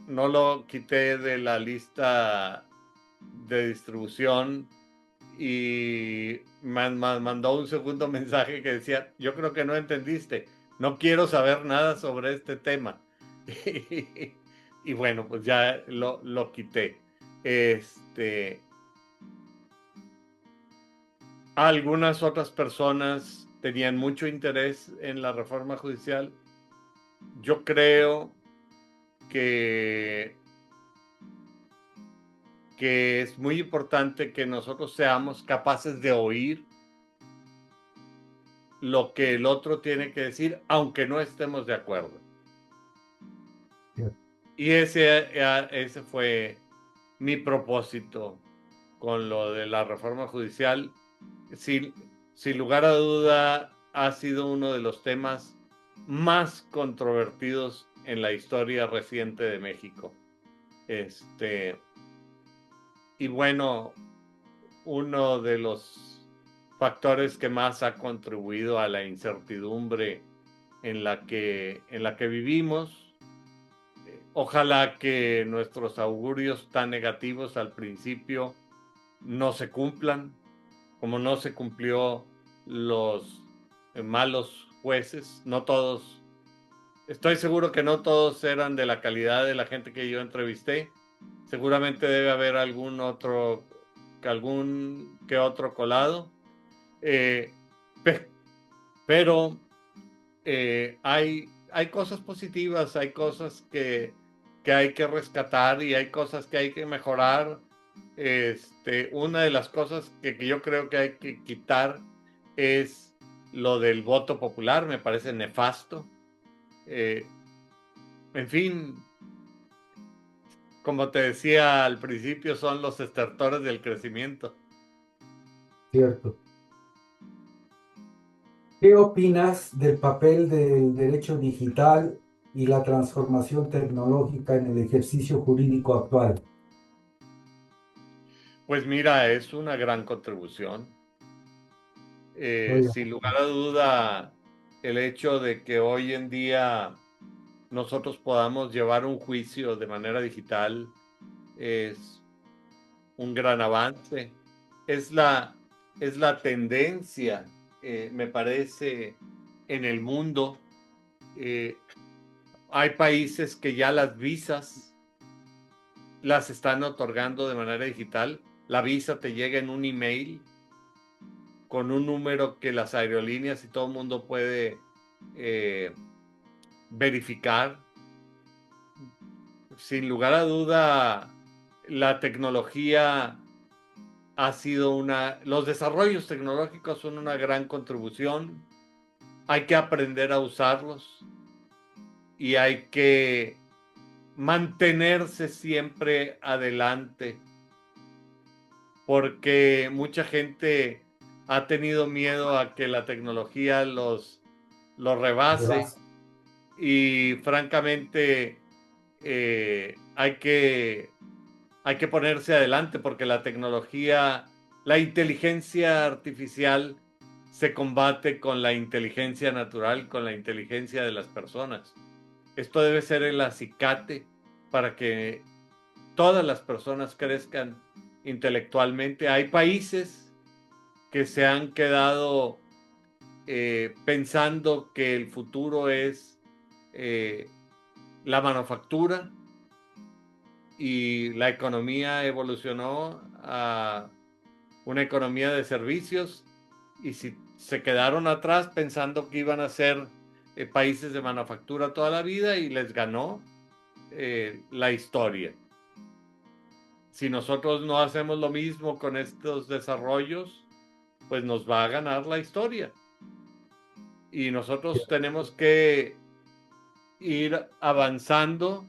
no lo quité de la lista de distribución, y me mandó un segundo mensaje que decía, yo creo que no entendiste, no quiero saber nada sobre este tema. Y bueno, pues ya lo quité. Algunas otras personas tenían mucho interés en la reforma judicial. Yo creo que es muy importante que nosotros seamos capaces de oír lo que el otro tiene que decir, aunque no estemos de acuerdo. Cierto. Y ese fue mi propósito con lo de la reforma judicial. Sin lugar a duda, ha sido uno de los temas más controvertidos en la historia reciente de México. Y bueno, uno de los factores que más ha contribuido a la incertidumbre en la que vivimos. Ojalá que nuestros augurios tan negativos al principio no se cumplan, como no se cumplió los malos jueces, no todos. Estoy seguro que no todos eran de la calidad de la gente que yo entrevisté. Seguramente debe haber algún que otro colado. Pero hay cosas positivas, hay cosas que hay que rescatar y hay cosas que hay que mejorar. Una de las cosas que yo creo que hay que quitar es lo del voto popular, me parece nefasto. En fin, como te decía al principio, son los estertores del crecimiento. Cierto. ¿Qué opinas del papel del derecho digital y la transformación tecnológica en el ejercicio jurídico actual? Pues mira, es una gran contribución. Oiga, Sin lugar a duda, el hecho de que hoy en día nosotros podamos llevar un juicio de manera digital es un gran avance. Es la, es la tendencia, me parece, en el mundo. Eh, Hay países que ya las visas las están otorgando de manera digital. La visa te llega en un email con un número que las aerolíneas y todo el mundo puede verificar. Sin lugar a duda, la tecnología ha sido los desarrollos tecnológicos son una gran contribución. Hay que aprender a usarlos y hay que mantenerse siempre adelante, porque mucha gente ha tenido miedo a que la tecnología los rebase y francamente hay que ponerse adelante porque la inteligencia artificial se combate con la inteligencia natural, con la inteligencia de las personas. Esto debe ser el acicate para que todas las personas crezcan intelectualmente. Hay países que se han quedado pensando que el futuro es la manufactura y la economía evolucionó a una economía de servicios y si se quedaron atrás pensando que iban a ser países de manufactura toda la vida y les ganó la historia. Si nosotros no hacemos lo mismo con estos desarrollos, pues nos va a ganar la historia. Y nosotros tenemos que ir avanzando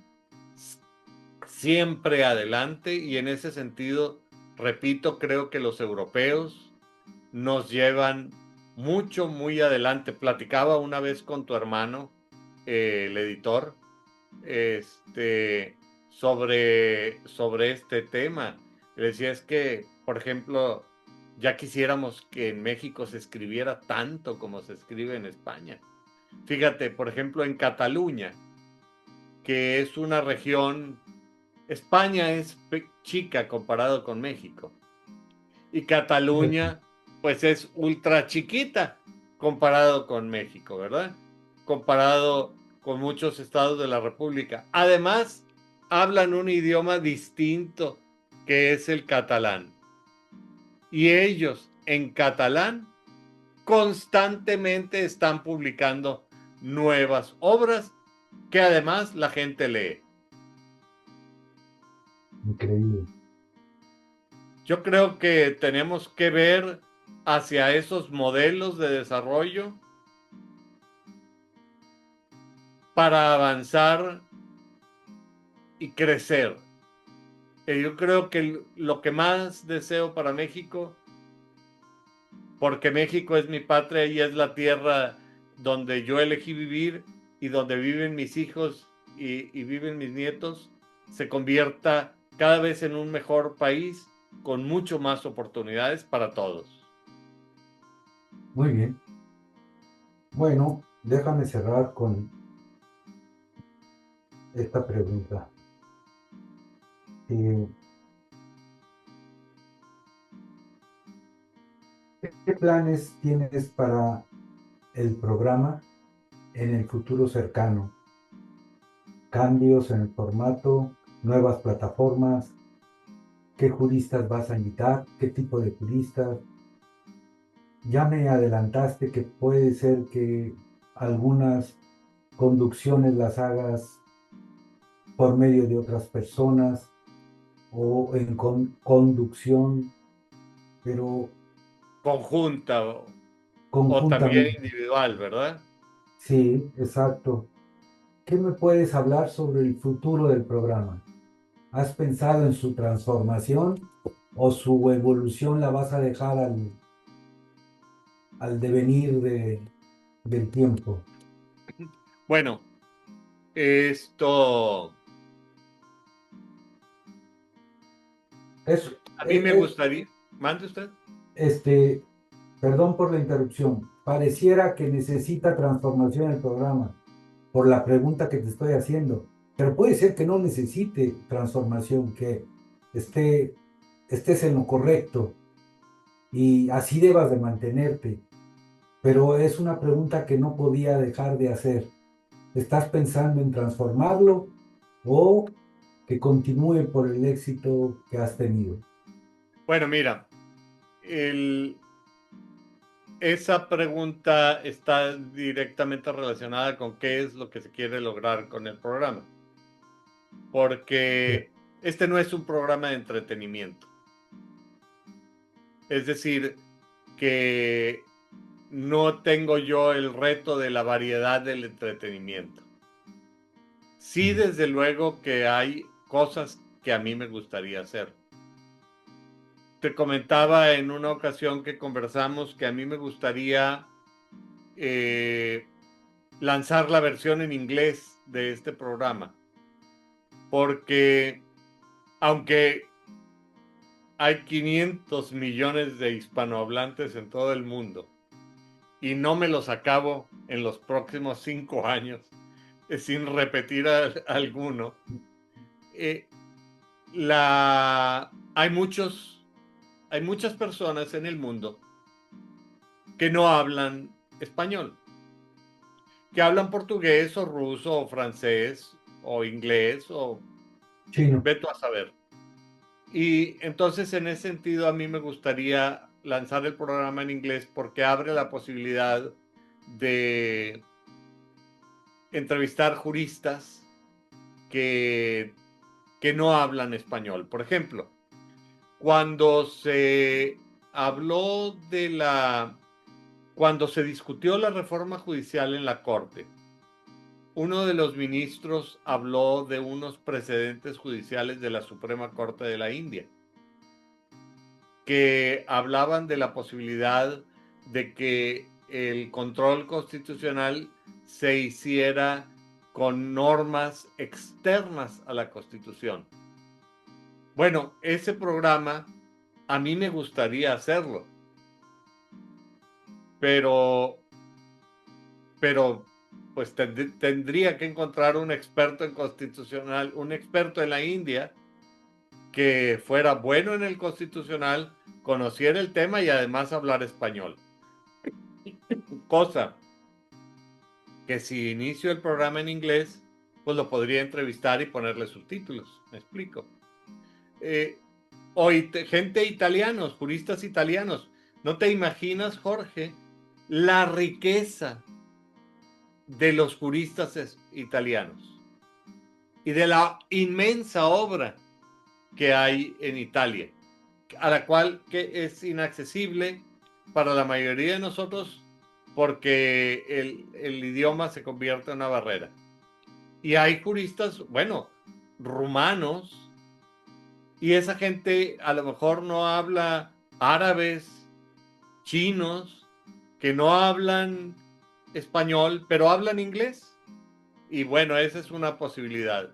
siempre adelante y en ese sentido, repito, creo que los europeos nos llevan mucho, muy adelante. Platicaba una vez con tu hermano, el editor, sobre este tema. Le decía, es que, por ejemplo, ya quisiéramos que en México se escribiera tanto como se escribe en España. Fíjate, por ejemplo, en Cataluña, que es una región, España es chica comparado con México. Y Cataluña, pues es ultra chiquita comparado con México, ¿verdad? Comparado con muchos estados de la República. Además, hablan un idioma distinto, que es el catalán. Y ellos, en catalán, constantemente están publicando nuevas obras que además la gente lee. increíble. Yo creo que tenemos que ver hacia esos modelos de desarrollo para avanzar y crecer. Yo creo que lo que más deseo para México, porque México es mi patria y es la tierra donde yo elegí vivir y donde viven mis hijos y viven mis nietos, se convierta cada vez en un mejor país con mucho más oportunidades para todos. Muy bien. Bueno, déjame cerrar con esta pregunta. Eh, ¿Qué planes tienes para el programa en el futuro cercano? ¿Cambios en el formato? ¿Nuevas plataformas? ¿Qué juristas vas a invitar? ¿Qué tipo de juristas? Ya me adelantaste que puede ser que algunas conducciones las hagas por medio de otras personas o en conducción, pero Conjunta o también conjuntamente. individual, ¿verdad? Sí, exacto. ¿Qué me puedes hablar sobre el futuro del programa? ¿Has pensado en su transformación o su evolución la vas a dejar al devenir del tiempo? Bueno, esto Es, a mí es, me es- gustaría, mande usted. este, Perdón por la interrupción. Pareciera que necesita transformación el programa por la pregunta que te estoy haciendo, pero puede ser que no necesite transformación, que esté, estés en lo correcto y así debas de mantenerte. Pero es una pregunta que no podía dejar de hacer. ¿Estás pensando en transformarlo o que continúe por el éxito que has tenido? Bueno, mira, el, esa pregunta está directamente relacionada con qué es lo que se quiere lograr con el programa, Bien. porque este no es un programa de entretenimiento. Es decir, que no tengo yo el reto de la variedad del entretenimiento. Sí, desde luego que hay cosas que a mí me gustaría hacer. Te comentaba en una ocasión que conversamos que a mí me gustaría eh, lanzar la versión en inglés de este programa, porque aunque hay 500 millones de hispanohablantes en todo el mundo y no me los acabo en los próximos 5 años, sin repetir alguno, eh, hay muchas personas en el mundo que no hablan español, que hablan portugués o ruso o francés o inglés o Chino. veto a saber. Y entonces en ese sentido a mí me gustaría lanzar el programa en inglés porque abre la posibilidad de entrevistar juristas que, que no hablan español. Por ejemplo, cuando se habló cuando se discutió la reforma judicial en la Corte, uno de los ministros habló de unos precedentes judiciales de la Suprema Corte de la India, que hablaban de la posibilidad de que el control constitucional se hiciera con normas externas a la Constitución. Bueno, ese programa a mí me gustaría hacerlo, pero, pero pues tendría que encontrar un experto en constitucional, un experto en la India que fuera bueno en el constitucional, conociera el tema y además hablar español. Cosa que si inicio el programa en inglés, pues lo podría entrevistar y ponerle subtítulos. ¿Me explico? Eh, o gente italianos, juristas italianos. No te imaginas, Jorge, la riqueza de los juristas italianos y de la inmensa obra que hay en Italia, a la cual que es inaccesible para la mayoría de nosotros porque el idioma se convierte en una barrera. Y hay juristas, bueno, rumanos, y esa gente a lo mejor no habla árabes, chinos, que no hablan español, pero hablan inglés. Y bueno, esa es una posibilidad.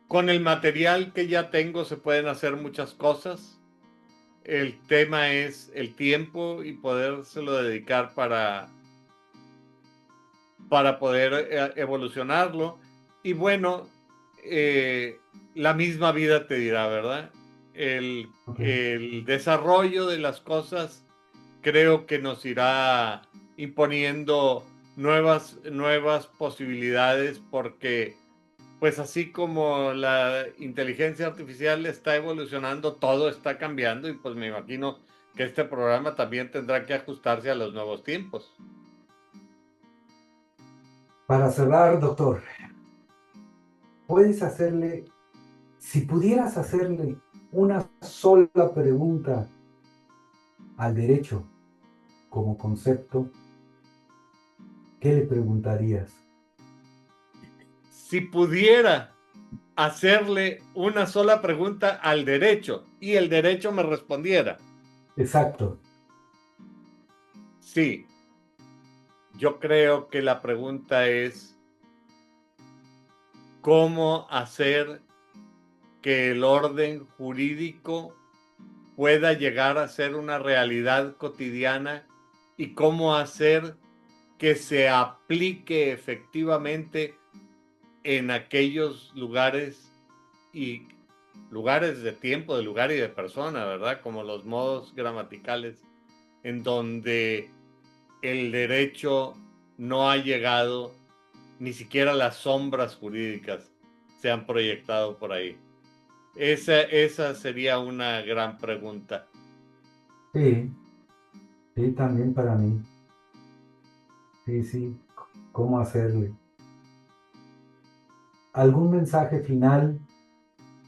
Con el material que ya tengo se pueden hacer muchas cosas. El tema es el tiempo y podérselo dedicar para poder evolucionarlo. Y bueno, la misma vida te dirá, ¿verdad? Ok. El desarrollo de las cosas creo que nos irá imponiendo nuevas posibilidades, porque pues así como la inteligencia artificial está evolucionando, todo está cambiando, y pues me imagino que este programa también tendrá que ajustarse a los nuevos tiempos. Para cerrar, doctor, puedes hacerle, si pudieras hacerle una sola pregunta al derecho como concepto, ¿qué le preguntarías? Si pudiera hacerle una sola pregunta al derecho y el derecho me respondiera, Exacto. sí, yo creo que la pregunta es cómo hacer que el orden jurídico pueda llegar a ser una realidad cotidiana, y cómo hacer que se aplique efectivamente en aquellos lugares, y lugares de tiempo, de lugar y de persona, ¿verdad? Como los modos gramaticales, en donde el derecho no ha llegado, ni siquiera las sombras jurídicas se han proyectado por ahí. Esa sería una gran pregunta. Sí, sí, también para mí. Sí, sí, ¿cómo hacerle? ¿Algún mensaje final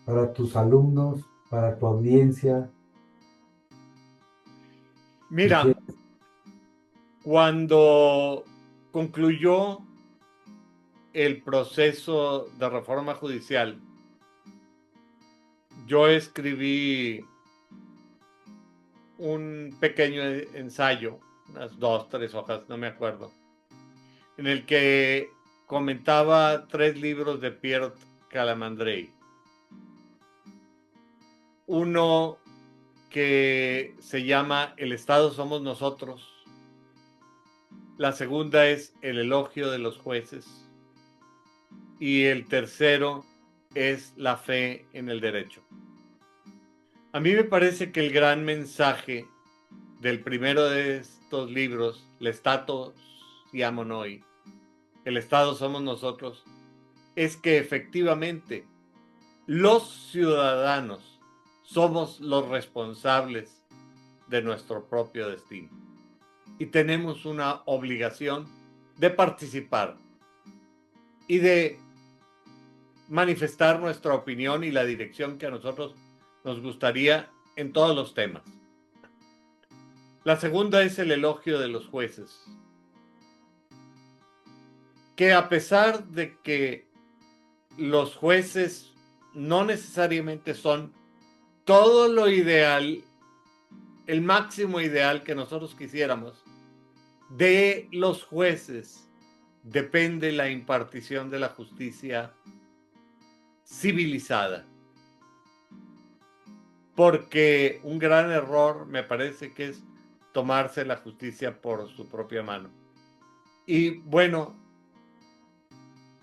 para tus alumnos, para tu audiencia? Que Mira, quieras? cuando concluyó el proceso de reforma judicial, yo escribí un pequeño ensayo, unas 2, 3 hojas, no me acuerdo, en el que comentaba 3 libros de Pierre Calamandrei. Uno que se llama El Estado somos nosotros. La segunda es El elogio de los jueces. Y el tercero es La fe en el derecho. A mí me parece que el gran mensaje del primero de estos libros, L'Estato siamo noi, El Estado somos nosotros, es que efectivamente los ciudadanos somos los responsables de nuestro propio destino, y tenemos una obligación de participar y de manifestar nuestra opinión y la dirección que a nosotros nos gustaría en todos los temas. La segunda es el elogio de los jueces, que a pesar de que los jueces no necesariamente son todo lo ideal, el máximo ideal que nosotros quisiéramos, de los jueces depende la impartición de la justicia civilizada. Porque un gran error me parece que es tomarse la justicia por su propia mano. Y bueno,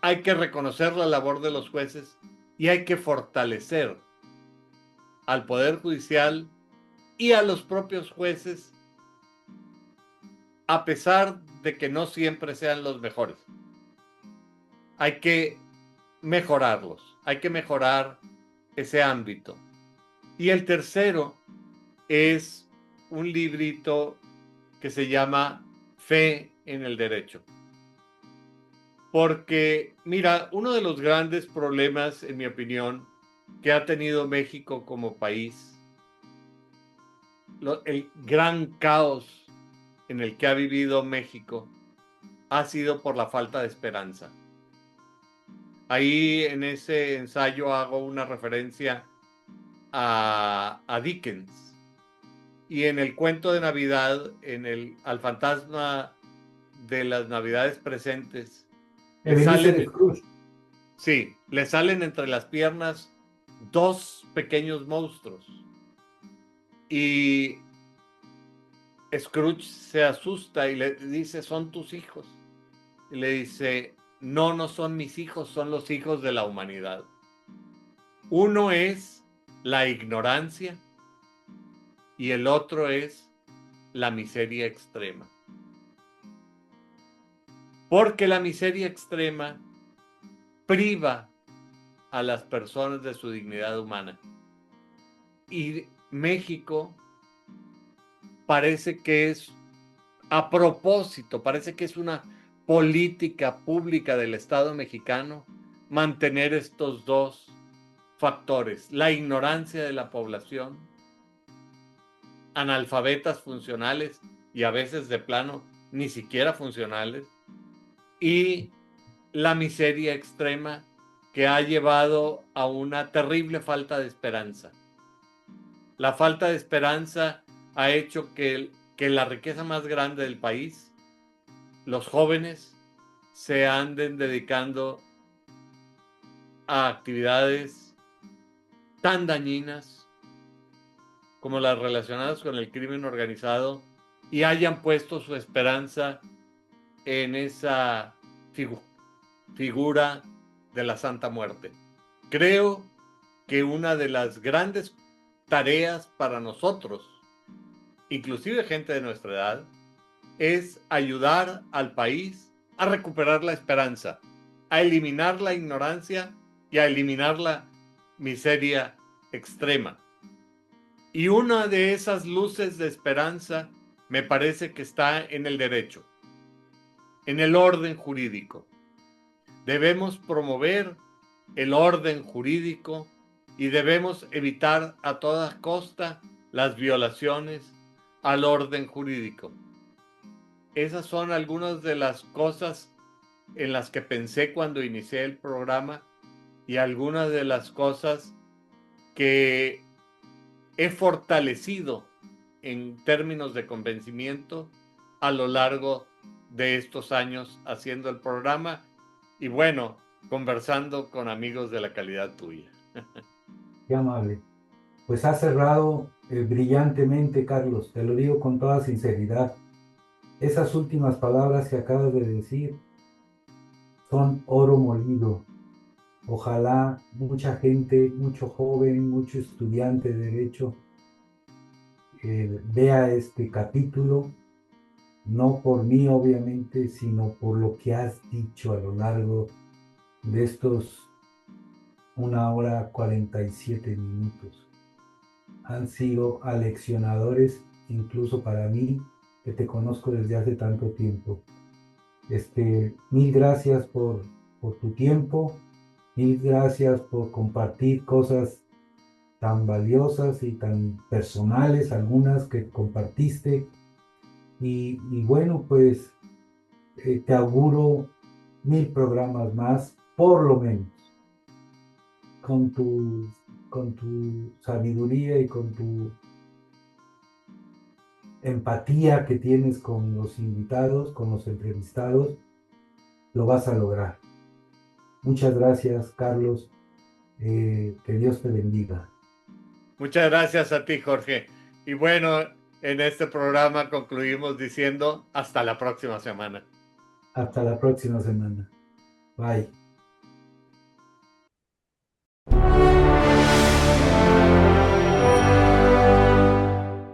hay que reconocer la labor de los jueces y hay que fortalecer al Poder Judicial y a los propios jueces, a pesar de que no siempre sean los mejores. Hay que mejorarlos, hay que mejorar ese ámbito. Y el tercero es un librito que se llama Fe en el Derecho. Porque, mira, uno de los grandes problemas, en mi opinión, que ha tenido México como país, el gran caos en el que ha vivido México, ha sido por la falta de esperanza. Ahí en ese ensayo hago una referencia a Dickens. Y en el cuento de Navidad, al fantasma de las Navidades presentes, Ebenezer Scrooge. sí, le salen entre las piernas dos pequeños monstruos. Y Scrooge se asusta y le dice, son tus hijos. Y le dice, no, no son mis hijos, son los hijos de la humanidad. Uno es la ignorancia y el otro es la miseria extrema. Porque la miseria extrema priva a las personas de su dignidad humana. Y México parece que es a propósito, parece que es una política pública del Estado mexicano mantener estos dos factores: la ignorancia de la población, analfabetas funcionales y a veces de plano ni siquiera funcionales, y la miseria extrema que ha llevado a una terrible falta de esperanza. La falta de esperanza ha hecho que la riqueza más grande del país, los jóvenes, se anden dedicando a actividades tan dañinas como las relacionadas con el crimen organizado y hayan puesto su esperanza en esa figura de la Santa Muerte. Creo que una de las grandes tareas para nosotros, inclusive gente de nuestra edad, es ayudar al país a recuperar la esperanza, a eliminar la ignorancia y a eliminar la miseria extrema. Y una de esas luces de esperanza me parece que está en el derecho, en el orden jurídico. Debemos promover el orden jurídico y debemos evitar a toda costa las violaciones al orden jurídico. Esas son algunas de las cosas en las que pensé cuando inicié el programa y algunas de las cosas que he fortalecido en términos de convencimiento a lo largo de estos años haciendo el programa y bueno, conversando con amigos de la calidad tuya. Qué amable. Pues has cerrado brillantemente, Carlos, te lo digo con toda sinceridad. Esas últimas palabras que acabas de decir son oro molido. Ojalá mucha gente, mucho joven, mucho estudiante de derecho vea este capítulo, no por mí obviamente, sino por lo que has dicho a lo largo de estos 1 hora 47 minutos. Han sido aleccionadores, incluso para mí, que te conozco desde hace tanto tiempo. Mil gracias por tu tiempo, mil gracias por compartir cosas tan valiosas y tan personales, algunas que compartiste. Y bueno, pues te auguro 1000 programas más, por lo menos, con tu sabiduría y con tu empatía que tienes con los invitados, con los entrevistados, lo vas a lograr. Muchas gracias, Carlos. Que Dios te bendiga. Muchas gracias a ti, Jorge. Y bueno, en este programa concluimos diciendo hasta la próxima semana. Hasta la próxima semana. Bye.